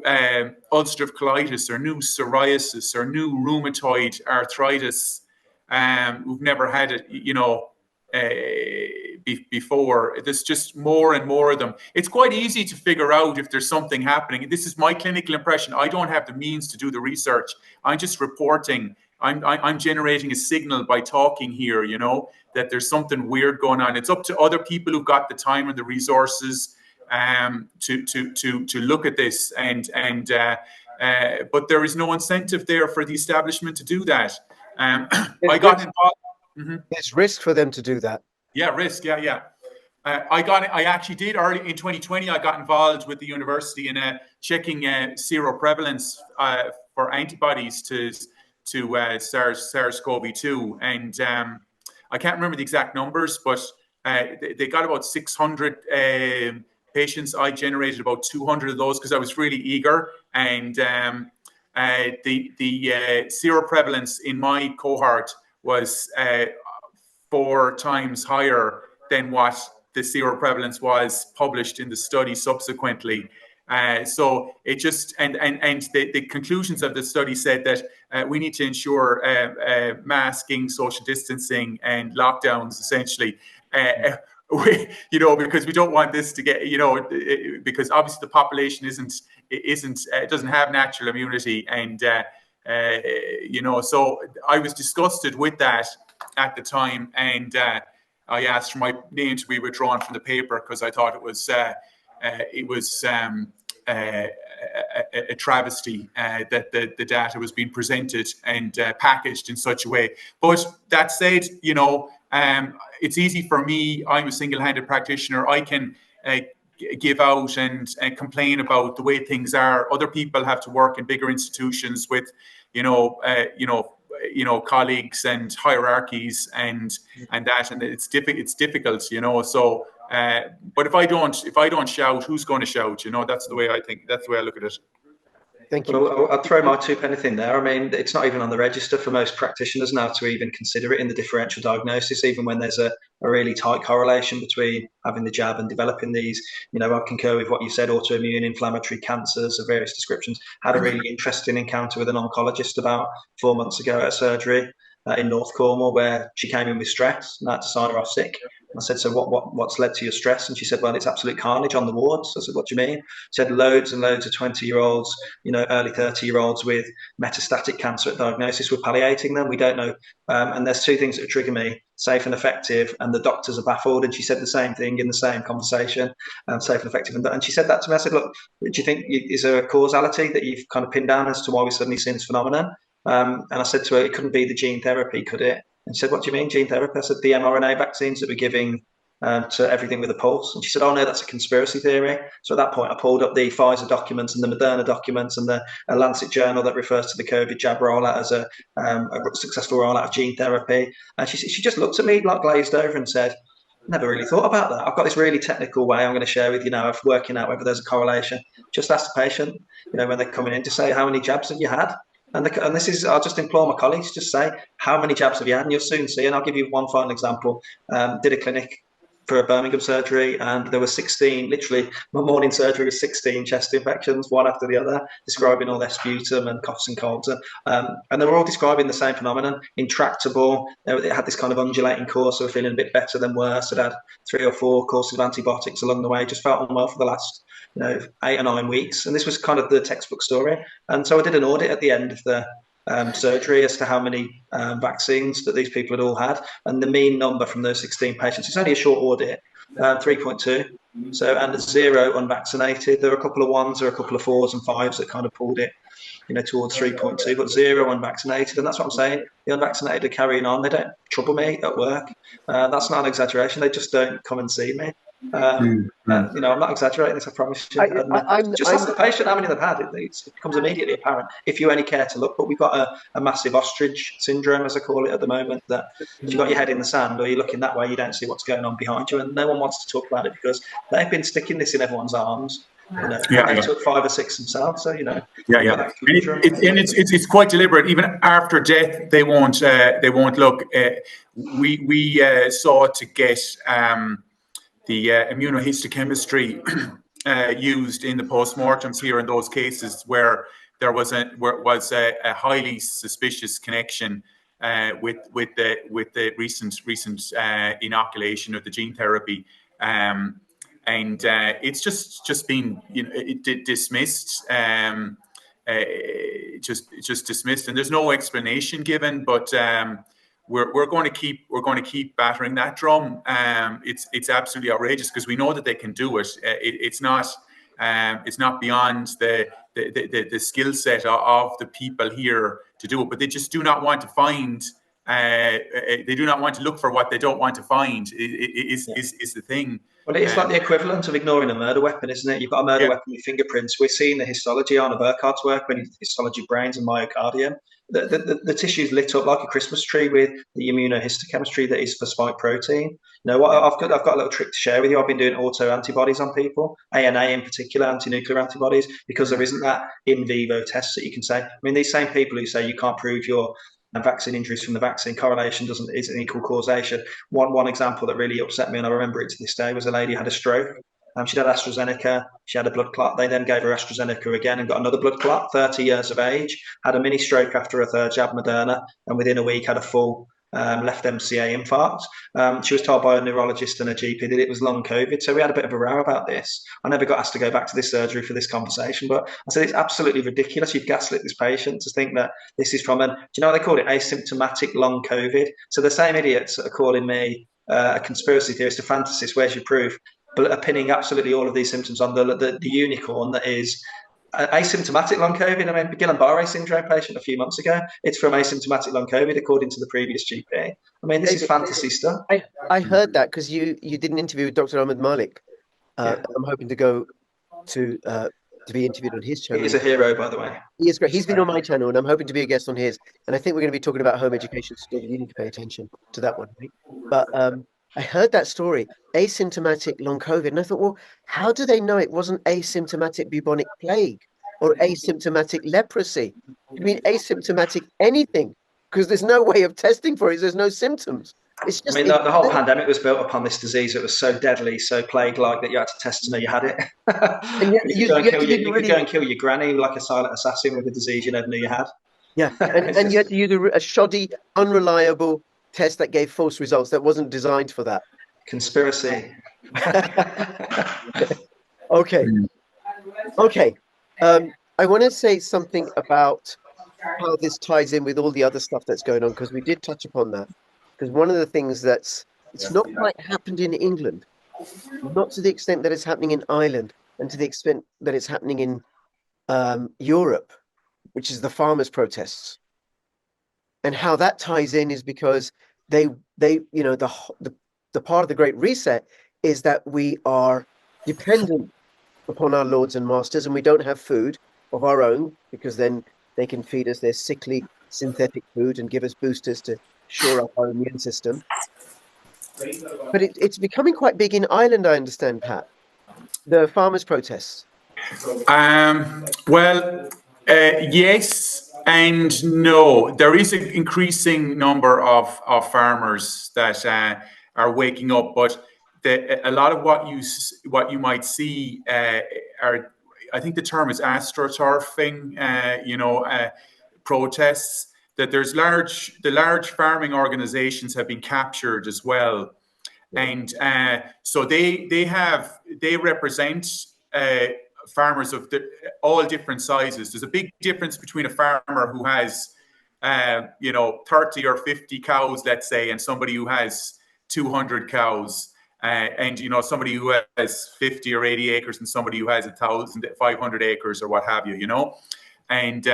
ulcerative colitis or new psoriasis or new rheumatoid arthritis, who've never had it, you know, before. There's just more and more of them. It's quite easy to figure out if there's something happening. This is my clinical impression. I don't have the means to do the research. I'm just reporting. I'm generating a signal by talking here, you know, that there's something weird going on. It's up to other people who've got the time and the resources to look at this, but there is no incentive there for the establishment to do that. I got involved.
There's risk for them to do that.
Yeah, risk. Yeah. I actually did early in 2020. I got involved with the university in checking seroprevalence for antibodies to SARS-CoV-2, and I can't remember the exact numbers, but they got about 600 patients. I generated about 200 of those because I was really eager, and the seroprevalence in my cohort was 4 times higher than what the seroprevalence was published in the study subsequently. So it just, and the conclusions of the study said that we need to ensure masking, social distancing, and lockdowns, essentially. You know, because we don't want this to get, you know, because obviously the population doesn't have natural immunity, and you know, so I was disgusted with that at the time, and I asked for my name to be withdrawn from the paper because I thought it was a travesty that the data was being presented and packaged in such a way. But that said, you know, it's easy for me. I'm a single-handed practitioner. I can give out and complain about the way things are. Other people have to work in bigger institutions with, colleagues and hierarchies and it's difficult, you know. So, but if I don't shout, who's going to shout? You know, that's the way I think. That's the way I look at it.
Thank you.
Well, I'd throw my 2 pennies in there. I mean, it's not even on the register for most practitioners now to even consider it in the differential diagnosis, even when there's a really tight correlation between having the jab and developing these. You know, I concur with what you said, autoimmune, inflammatory cancers of various descriptions. Had a really interesting encounter with an oncologist about 4 months ago at a surgery. in North Cornwall, where she came in with stress and I had to sign her off sick. I said, so what's led to your stress? And she said, well, it's absolute carnage on the wards. I said, what do you mean? She said, loads and loads of 20-year-olds, early 30-year-olds with metastatic cancer at diagnosis. We're palliating them. We don't know. And there's two things that trigger me: safe and effective, and the doctors are baffled. And she said the same thing in the same conversation, safe and effective. And she said that to me. I said, look, do you think, is there a causality that you've kind of pinned down as to why we're suddenly seeing this phenomenon? And I said to her, it couldn't be the gene therapy, could it? And she said, what do you mean, gene therapy? I said, the mRNA vaccines that we're giving to everything with a pulse. And she said, oh no, that's a conspiracy theory. So at that point, I pulled up the Pfizer documents and the Moderna documents and the Lancet journal that refers to the COVID jab rollout as a successful rollout of gene therapy. And she just looked at me like glazed over and said, never really thought about that. I've got this really technical way I'm going to share with you now of working out whether there's a correlation. Just ask the patient, when they're coming in, to say, how many jabs have you had? And this is, I'll just implore my colleagues, just say, how many jabs have you had? And you'll soon see. And I'll give you one final example. Did a clinic for a Birmingham surgery, and there were 16, literally, my morning surgery was 16 chest infections, one after the other, describing all their sputum and coughs and colds. And they were all describing the same phenomenon: intractable. It had this kind of undulating course, so we're feeling a bit better than worse. It had 3 or 4 courses of antibiotics along the way, just felt unwell for the last 8 or 9 weeks. And this was kind of the textbook story. And so I did an audit at the end of the surgery as to how many vaccines that these people had all had, and the mean number from those 16 patients, it's only a short audit, 3.2. So, and 0 unvaccinated. There were a couple of 1s or a couple of 4s and 5s that kind of pulled it towards 3.2, but 0 unvaccinated. And that's what I'm saying. The unvaccinated are carrying on. They don't trouble me at work. That's not an exaggeration. They just don't come and see me. I'm not exaggerating this, I promise you. Just ask the patient how many they've had. It becomes immediately apparent if you only care to look. But we've got a massive ostrich syndrome, as I call it at the moment, that if you've got your head in the sand or you're looking that way, you don't see what's going on behind you. And no one wants to talk about it because they've been sticking this in everyone's arms. They took 5 or 6 themselves, so
it's quite deliberate. Even after death, they won't look. We sought to get the immunohistochemistry used in the postmortems here in those cases where there was a highly suspicious connection with the recent inoculation of the gene therapy. And it's just been dismissed, just dismissed, and there's no explanation given. But we're going to keep battering that drum. It's absolutely outrageous because we know that they can do it. It's not beyond the skill set of the people here to do it, but they just do not want to find. They do not want to look for what they don't want to find. Is the thing.
Well, it's like the equivalent of ignoring a murder weapon, isn't it? You've got a murder weapon with fingerprints. We're seeing the histology on Burkhardt's work when he histology brains and myocardium. The tissue's lit up like a Christmas tree with the immunohistochemistry that is for spike protein. I've got a little trick to share with you. I've been doing auto antibodies on people, ANA in particular, anti-nuclear antibodies, because there isn't that in vivo test that you can say. I mean, these same people who say you can't prove your vaccine injuries from the vaccine, correlation isn't equal causation. One example that really upset me, and I remember it to this day, was a lady who had a stroke. She'd had AstraZeneca, she had a blood clot. They then gave her AstraZeneca again and got another blood clot, 30 years of age, had a mini stroke after a 3rd jab, Moderna, and within a week had a full left MCA infarct. She was told by a neurologist and a GP that it was long COVID. So we had a bit of a row about this. I never got asked to go back to this surgery for this conversation, but I said, it's absolutely ridiculous. You've gaslit this patient to think that this is from do you know what they call it? Asymptomatic long COVID. So the same idiots that are calling me a conspiracy theorist, a fantasist, where's your proof? But are pinning absolutely all of these symptoms on the unicorn that is asymptomatic long COVID. I mean, Guillain-Barré syndrome patient a few months ago, it's from asymptomatic long COVID, according to the previous GP. I mean, this is fantasy stuff.
I heard that because you did an interview with Dr. Ahmed Malik. I'm hoping to go to be interviewed on his channel.
He's a hero, by the way.
He is great. He's been on my channel, and I'm hoping to be a guest on his. And I think we're going to be talking about home education. So you need to pay attention to that one. Right? But I heard that story, asymptomatic long COVID, and I thought, well, how do they know it wasn't asymptomatic bubonic plague or asymptomatic leprosy? I mean, asymptomatic anything, because there's no way of testing for it. There's no symptoms. It's just,
the whole pandemic was built upon this disease. It was so deadly, so plague-like that you had to test to know you had it.
And you
could go and kill your granny like a silent assassin with a disease you never knew you had.
Yeah, and you had to use a shoddy, unreliable test that gave false results that wasn't designed for that.
Conspiracy.
Okay, okay. I want to say something about how this ties in with all the other stuff that's going on, because we did touch upon that. Because one of the things it's not quite happened in England, not to the extent that it's happening in Ireland, and to the extent that it's happening in Europe, which is the farmers' protests. And how that ties in is because they the part of the Great Reset is that we are dependent upon our lords and masters, and we don't have food of our own, because then they can feed us their sickly synthetic food and give us boosters to shore up our immune system. But it's becoming quite big in Ireland, I understand, Pat. The farmers' protests.
Well, yes and no. There is an increasing number of farmers that are waking up, but a lot of what you might see are, I think the term is astroturfing. Protests. That the large farming organisations have been captured as well, and so they represent farmers of all different sizes. There's a big difference between a farmer who has 30 or 50 cows, let's say, and somebody who has 200 cows. And somebody who has 50 or 80 acres and somebody who has 1,500 acres or what have you, and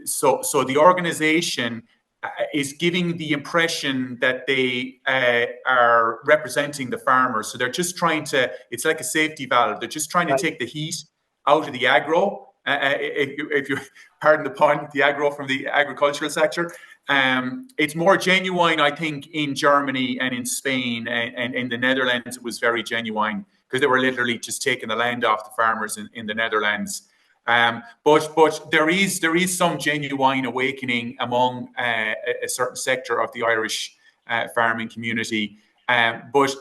so the organization is giving the impression that they are representing the farmers. So they're just trying to, it's like a safety valve. They're just trying to take the heat out of the agro, if you pardon the pun, the agro from the agricultural sector. It's more genuine, I think, in Germany and in Spain and in the Netherlands. It was very genuine because they were literally just taking the land off the farmers in the Netherlands. But there is some genuine awakening among a certain sector of the Irish farming community. But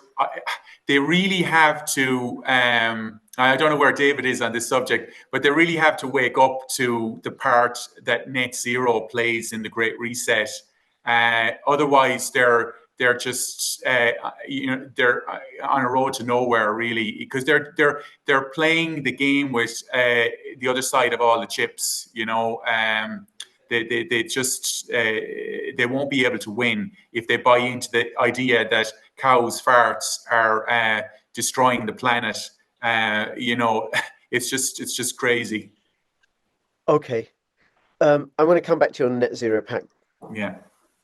they really have to, I don't know where David is on this subject, but they really have to wake up to the part that net zero plays in the Great Reset. Otherwise, they're just they're on a road to nowhere, really, because they're playing the game with the other side of all the chips. They just they won't be able to win if they buy into the idea that cows' farts are destroying the planet. It's just crazy.
Okay, I want to come back to your net zero pact.
Yeah.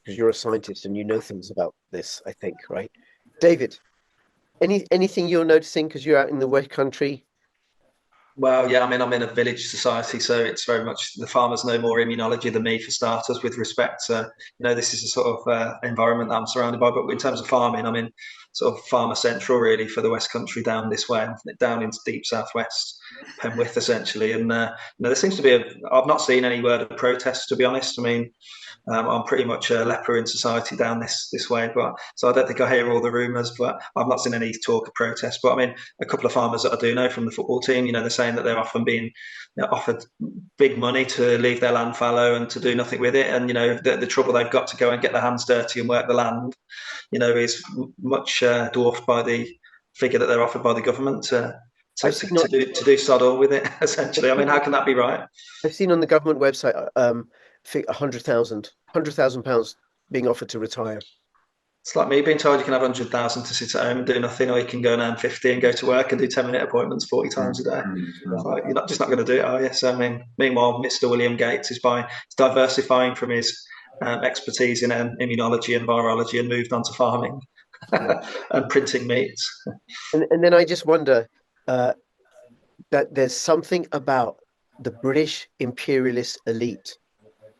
Because you're a scientist and you know things about this, I think, right? David, anything you're noticing because you're out in the West Country?
Well, yeah, I mean, I'm in a village society, so it's very much the farmers know more immunology than me, for starters, with respect to, this is a sort of environment that I'm surrounded by. But in terms of farming, I'm in sort of farmer central, really, for the West Country, down this way, down into deep southwest Penwith, essentially. And, there seems to be I've not seen any word of protest, to be honest. I mean, I'm pretty much a leper in society down this way, but so I don't think I hear all the rumours, but I've not seen any talk of protest. But I mean, a couple of farmers that I do know from the football team, they're saying that they're often being offered big money to leave their land fallow and to do nothing with it, and the trouble they've got to go and get their hands dirty and work the land, is much dwarfed by the figure that they're offered by the government to do sod all with it, essentially. I mean, how can that be right?
I've seen on the government website £100,000 being offered to retire.
It's like me being told you can have 100,000 to sit at home and do nothing, or you can go and earn 50 and go to work and do 10-minute appointments 40 times a day. Like, you're not going to do it, are you? So, I mean, meanwhile, Mr. William Gates is diversifying from his expertise in immunology and virology and moved on to farming and printing meats.
And then I just wonder that there's something about the British imperialist elite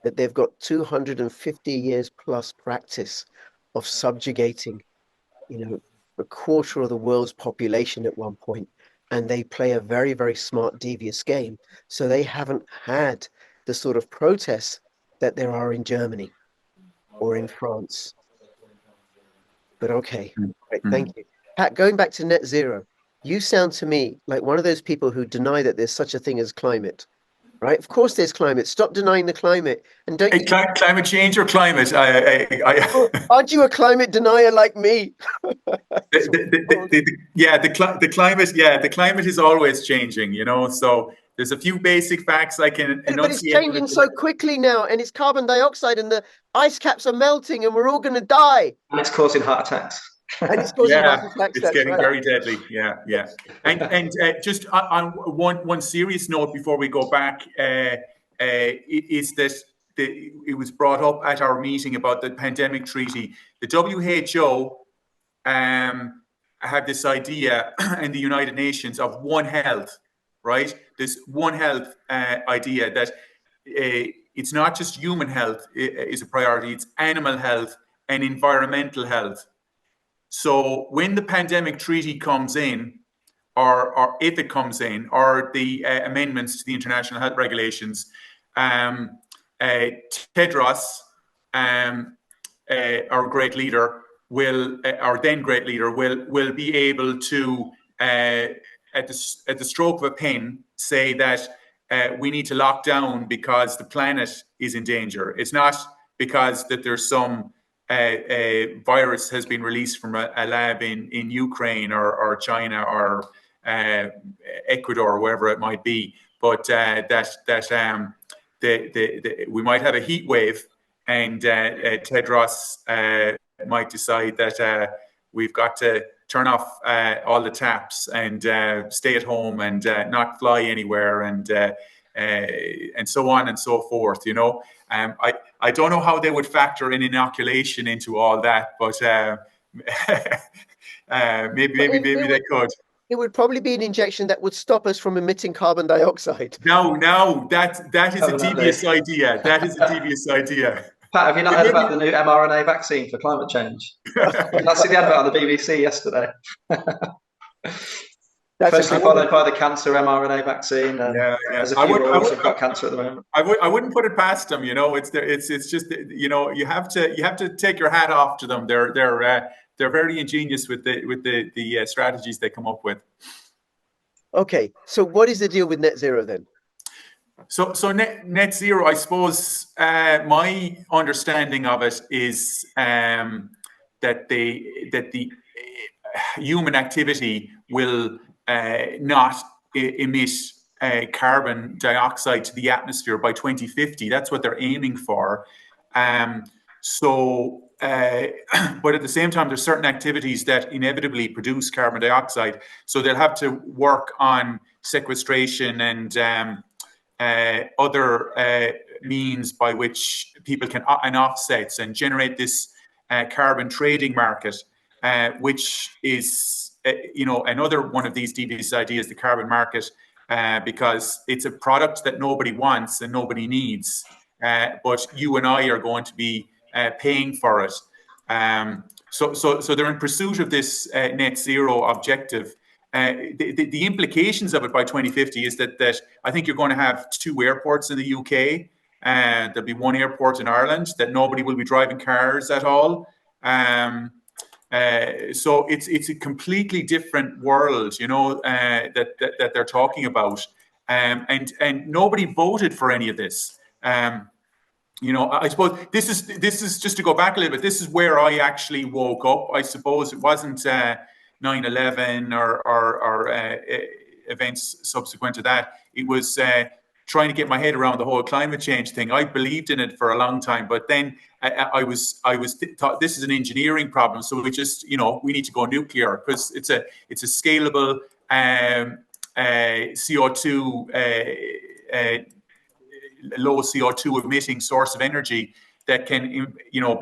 that they've got 250 years plus practice of subjugating, a quarter of the world's population at one point, and they play a very, very smart, devious game. So they haven't had the sort of protests that there are in Germany or in France. But okay, great, thank you. Pat, going back to net zero, you sound to me like one of those people who deny that there's such a thing as climate, right? Of course there's climate. Stop denying the climate. And don't you...
Climate change or climate?
Aren't you a climate denier like me?
The climate, the climate is always changing, you know, so there's a few basic facts I can enunciate.
But it's changing so quickly now, and it's carbon dioxide, and the ice caps are melting, and we're all going to die.
And it's causing heart attacks.
And it's causing heart attacks.
It's getting very deadly. Yeah. And just on one serious note before we go back, is that it was brought up at our meeting about the pandemic treaty. The WHO had this idea in the United Nations of One Health, right? This One Health idea that it's not just human health is a priority, it's animal health and environmental health. So when the pandemic treaty comes in, or if it comes in, or the amendments to the international health regulations, Tedros, our great leader, our then great leader, will be able to, at the stroke of a pen, say that we need to lock down because the planet is in danger. It's not because that there's some a virus has been released from a lab in Ukraine or China or Ecuador or wherever it might be, but we might have a heat wave, and Tedros might decide that we've got to turn off all the taps and stay at home and not fly anywhere and so on and so forth. You know, I don't know how they would factor in inoculation into all that, but maybe they could.
It would probably be an injection that would stop us from emitting carbon dioxide.
No, that is a devious idea. That is a devious idea.
Pat, have you not heard about the new mRNA vaccine for climate change? I see the advert on the BBC yesterday. Closely followed by the cancer mRNA vaccine. There's a few also got cancer at the moment.
I wouldn't put it past them. You know, it's just, you know, you have to take your hat off to them. They're very ingenious with the strategies they come up with. Okay,
so what is the deal with net zero then?
So net zero, I suppose, my understanding of it is that the human activity will not emit carbon dioxide to the atmosphere by 2050. That's what they're aiming for. But at the same time, there's certain activities that inevitably produce carbon dioxide. So they'll have to work on sequestration and other means by which people can and offsets and generate this carbon trading market, which is another one of these devious ideas, the carbon market, because it's a product that nobody wants and nobody needs, but you and I are going to be paying for it. So they're in pursuit of this net zero objective. The implications of it by 2050 is that I think you're going to have 2 airports in the UK, and there'll be 1 airport in Ireland, that nobody will be driving cars at all. So it's a completely different world, you know, that they're talking about, and nobody voted for any of this. You know, I suppose this is just to go back a little bit. This is where I actually woke up. I suppose it wasn't 9/11 or events subsequent to that. It was trying to get my head around the whole climate change thing. I believed in it for a long time, but then I thought this is an engineering problem. So we just, you know, we need to go nuclear because it's a scalable CO2 low CO2 emitting source of energy that can, you know,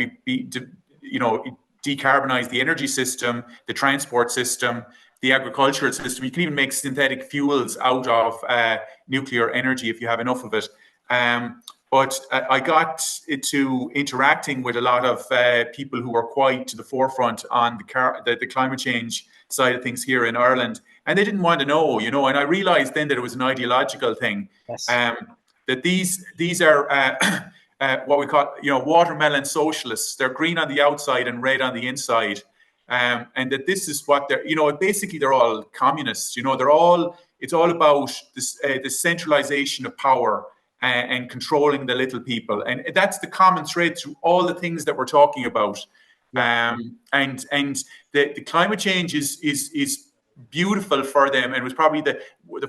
decarbonize the energy system, the transport system, the agricultural system. You can even make synthetic fuels out of nuclear energy if you have enough of it. But I got to interacting with a lot of people who are quite to the forefront on the climate change side of things here in Ireland, and they didn't want to know, you know. And I realised then that it was an ideological thing. Yes. That these are what we call, you know, watermelon socialists. They're green on the outside and red on the inside. And that this is what they're, you know, basically they're all communists, you know, it's all about this, the centralization of power and controlling the little people. And that's the common thread through all the things that we're talking about. And the climate change is beautiful for them, and it was probably one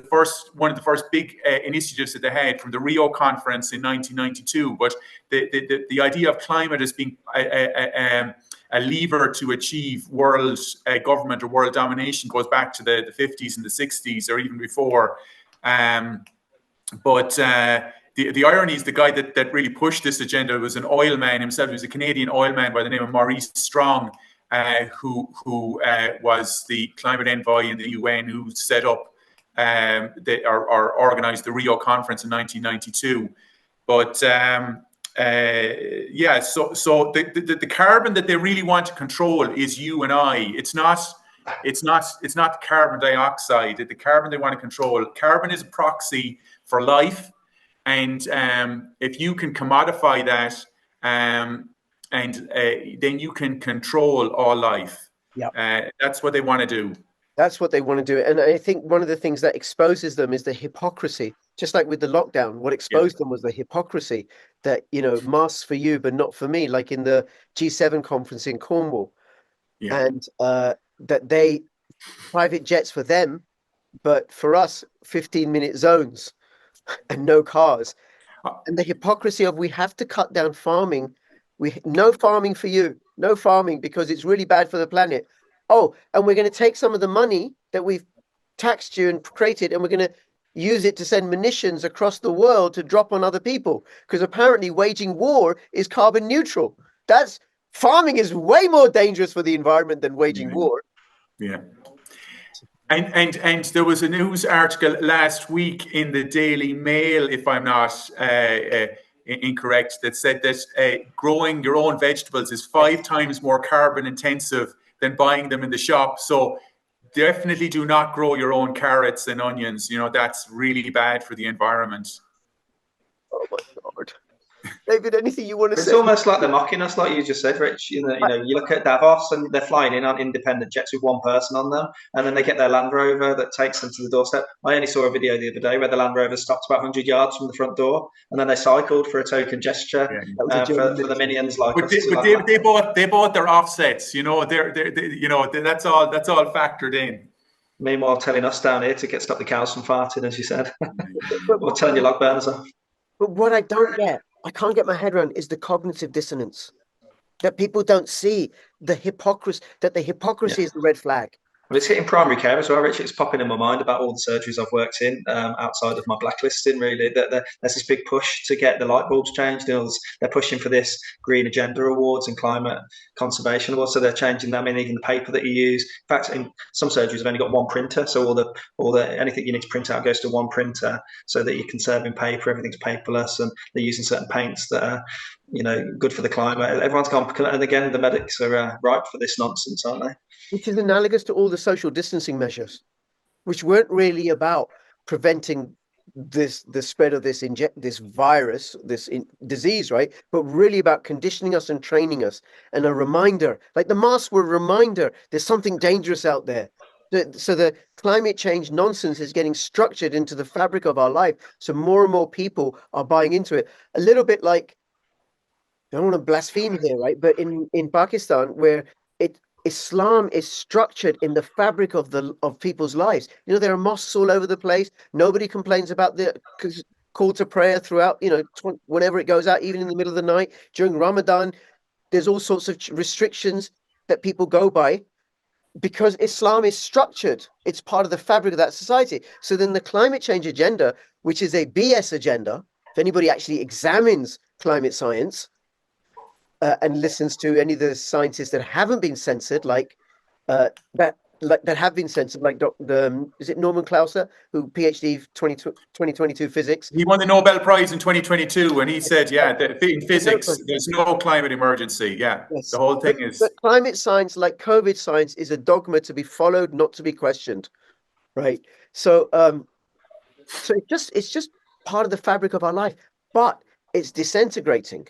of the first big initiatives that they had from the Rio conference in 1992. But the idea of climate as being a lever to achieve world government or world domination goes back to the 50s and the 60s, or even before. But the irony is the guy that really pushed this agenda was an oil man himself. He was a Canadian oil man by the name of Morrissey, who was the climate envoy in the UN, who set up or organized the Rio conference in 1992. But yeah, so the carbon that they really want to control is you and I. It's not carbon dioxide. The carbon they want to control. Carbon is a proxy for life, and if you can commodify that, then you can control all life. That's what they want to do.
That's what they want to do. And I think one of the things that exposes them is the hypocrisy. Just like with the lockdown, what exposed them was the hypocrisy that, masks for you, but not for me, like in the G7 conference in Cornwall. And that private jets for them, but for us, 15-minute zones and no cars. And the hypocrisy of we have to cut down farming. No farming for you, no farming because it's really bad for the planet. Oh, and we're going to take some of the money that we've taxed you and created, and we're going to use it to send munitions across the world to drop on other people, because apparently waging war is carbon neutral. Farming is way more dangerous for the environment than waging war.
Yeah. And there was a news article last week in the Daily Mail, if I'm not incorrect, that said that growing your own vegetables is 5 times more carbon intensive than buying them in the shop. So definitely do not grow your own carrots and onions. That's really bad for the environment.
Oh my God. David, anything you want to say?
It's almost like they're mocking us, like you just said, Rich. You look at Davos and they're flying in on independent jets with one person on them, and then they get their Land Rover that takes them to the doorstep. I only saw a video the other day where the Land Rover stopped about 100 yards from the front door, and then they cycled for a token gesture for the minions like
but
us.
They bought their offsets. That's all factored in.
Meanwhile, telling us down here to stop the cows from farting, as you said, or turn your log burners off.
But what I can't get my head around is the cognitive dissonance that people don't see the hypocrisy is the red flag.
Well, it's hitting primary care as well, Rich. It's popping in my mind about all the surgeries I've worked in outside of my blacklisting, really. There's this big push to get the light bulbs changed. They're pushing for this green agenda awards and climate conservation awards, so they're changing them in even the paper that you use. In fact, in some surgeries have only got one printer, so all the anything you need to print out goes to one printer, so that you're conserving paper. Everything's paperless, and they're using certain paints that are good for the climate. Everyone's gone, and again, the medics are ripe for this nonsense, aren't they?
Which is analogous to all the social distancing measures, which weren't really about preventing the spread of this virus, disease, right? But really about conditioning us and training us, and a reminder, like the masks were a reminder, there's something dangerous out there. So the climate change nonsense is getting structured into the fabric of our life. So more and more people are buying into it. A little bit like, I don't want to blaspheme here, right? But in Pakistan, where Islam is structured in the fabric of people's lives. There are mosques all over the place. Nobody complains about the call to prayer throughout, whenever it goes out, even in the middle of the night. During Ramadan, there's all sorts of restrictions that people go by because Islam is structured. It's part of the fabric of that society. So then the climate change agenda, which is a BS agenda, if anybody actually examines climate science, and listens to any of the scientists that haven't been censored, that have been censored, like is it Norman Clauser, who PhD 2022 physics?
He won the Nobel Prize in 2022, and he said, in physics, there's no climate emergency. Yeah, yes. The whole thing is.
But climate science, like COVID science, is a dogma to be followed, not to be questioned, right? So, it's just part of the fabric of our life, but it's disintegrating.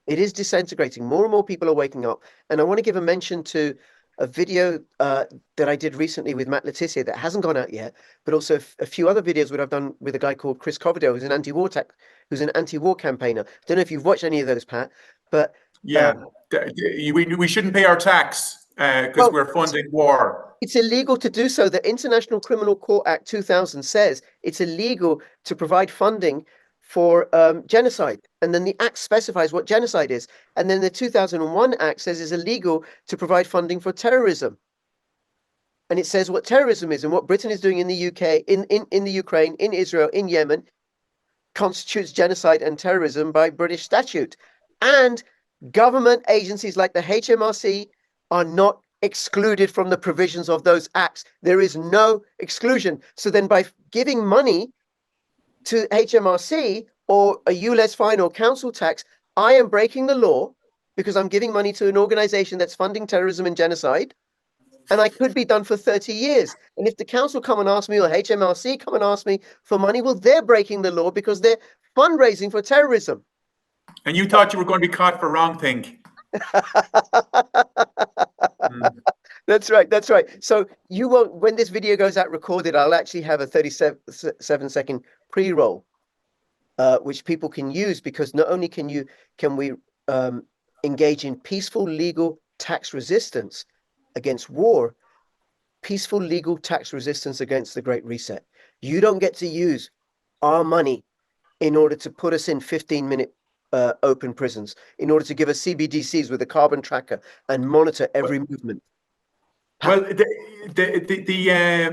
It is disintegrating. More and more people are waking up. And I want to give a mention to a video that I did recently with Matt Letizia that hasn't gone out yet, but also a few other videos that I've done with a guy called Chris Coverdale, who's an anti-war campaigner. Don't know if you've watched any of those, Pat, but
Yeah, we shouldn't pay our tax because
well,
we're funding war.
it's illegal to do so. The International Criminal Court Act 2000 says it's illegal to provide funding for genocide. And then the act specifies what genocide is. And then the 2001 act says it's illegal to provide funding for terrorism. And it says what terrorism is and what Britain is doing in the UK, in the Ukraine, in Israel, in Yemen, constitutes genocide and terrorism by British statute. And government agencies like the HMRC are not excluded from the provisions of those acts. There is no exclusion. So then by giving money to HMRC or a ULEZ fine or council tax, I am breaking the law because I'm giving money to an organization that's funding terrorism and genocide. And I could be done for 30 years. And if the council come and ask me, or HMRC come and ask me for money, well, they're breaking the law because they're fundraising for terrorism.
And you thought you were going to be caught for wrong thing.
That's right. That's right. So you won't, when this video goes out recorded, I'll actually have a 37-second pre-roll, which people can use, because not only can we engage in peaceful legal tax resistance against war, peaceful legal tax resistance against the Great Reset. You don't get to use our money in order to put us in 15-minute open prisons, in order to give us CBDCs with a carbon tracker and monitor every movement.
Well, the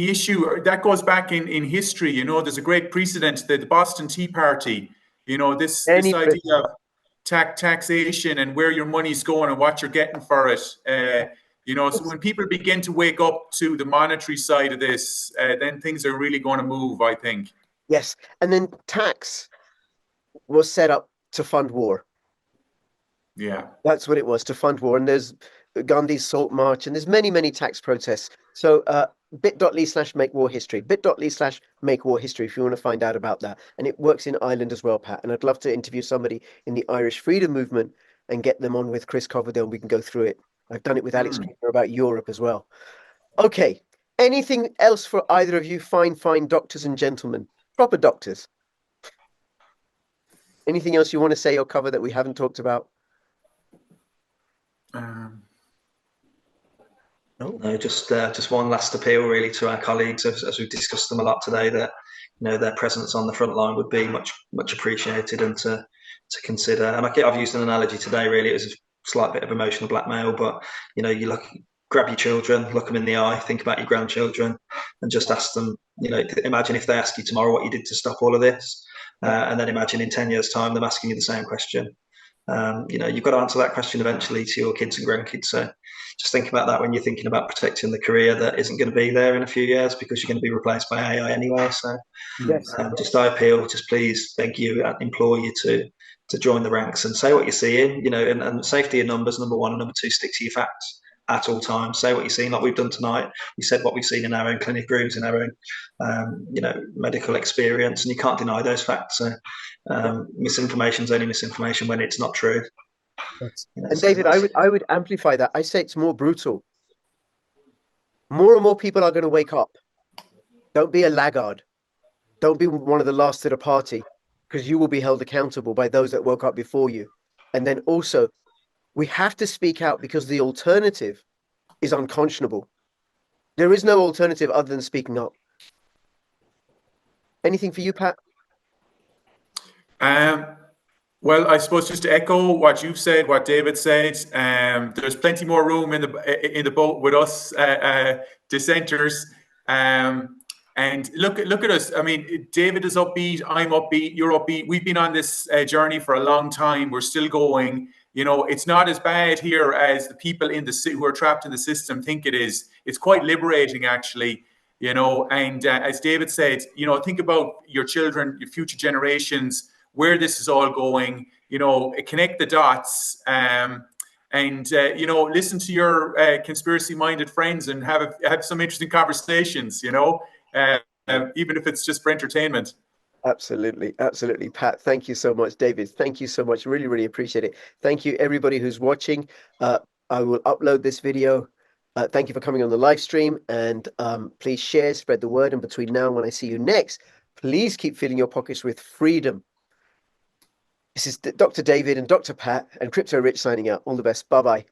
issue that goes back in history, you know, there's a great precedent, the Boston Tea Party, you know, this idea of taxation and where your money's going and what you're getting for it. You know, so when people begin to wake up to the monetary side of this, then things are really going to move, I think.
Yes, and then tax was set up to fund war.
Yeah,
that's what it was, to fund war. And there's Gandhi's Salt March, and there's many tax protests. So bit.ly/make-war-history, bit.ly/make-war-history if you want to find out about that. And it works in Ireland as well, Pat. And I'd love to interview somebody in the Irish freedom movement and get them on with Chris Coverdale, and we can go through it. I've done it with Alex Cooper about Europe as well. Okay, anything else for either of you fine doctors and gentlemen, proper doctors? Anything else you want to say or cover that we haven't talked about?
No, just one last appeal really to our colleagues, as we've discussed them a lot today, that their presence on the front line would be much appreciated, and to consider. And I've used an analogy today. Really, it was a slight bit of emotional blackmail, but you grab your children, look them in the eye, think about your grandchildren, and just ask them. Imagine if they ask you tomorrow what you did to stop all of this, and then imagine in 10 years' time them asking you the same question. You've got to answer that question eventually to your kids and grandkids. So just think about that when you're thinking about protecting the career that isn't going to be there in a few years, because you're going to be replaced by AI anyway. So
yes.
I appeal, just please beg you, implore you to join the ranks and say what you're seeing, and safety in numbers, number one, and number two, stick to your facts at all times. Say what you're seeing, like we've done tonight. We said what we've seen in our own clinic rooms, in our own, medical experience, and you can't deny those facts. So misinformation is only misinformation when it's not true.
And David, I would amplify that. I say it's more brutal. More and more people are going to wake up. Don't be a laggard. Don't be one of the last to the party, because you will be held accountable by those that woke up before you. And then also, we have to speak out, because the alternative is unconscionable. There is no alternative other than speaking up. Anything for you, Pat?
Well, I suppose just to echo what you've said, what David said, there's plenty more room in the boat with us dissenters. And look at us. I mean, David is upbeat. I'm upbeat. You're upbeat. We've been on this journey for a long time. We're still going. It's not as bad here as the people who are trapped in the system think it is. It's quite liberating, actually. And as David said, think about your children, your future generations, where this is all going. Connect the dots. And listen to your conspiracy-minded friends and have some interesting conversations. Even if it's just for entertainment.
Absolutely. Pat, thank you so much. David, thank you so much. Really appreciate it. Thank you, everybody who's watching. I will upload this video. Thank you for coming on the live stream, and please share, spread the word. And between now and when I see you next, please keep filling your pockets with freedom. This is Dr. David and Dr. Pat and Crypto Rich signing out. All the best. Bye-bye.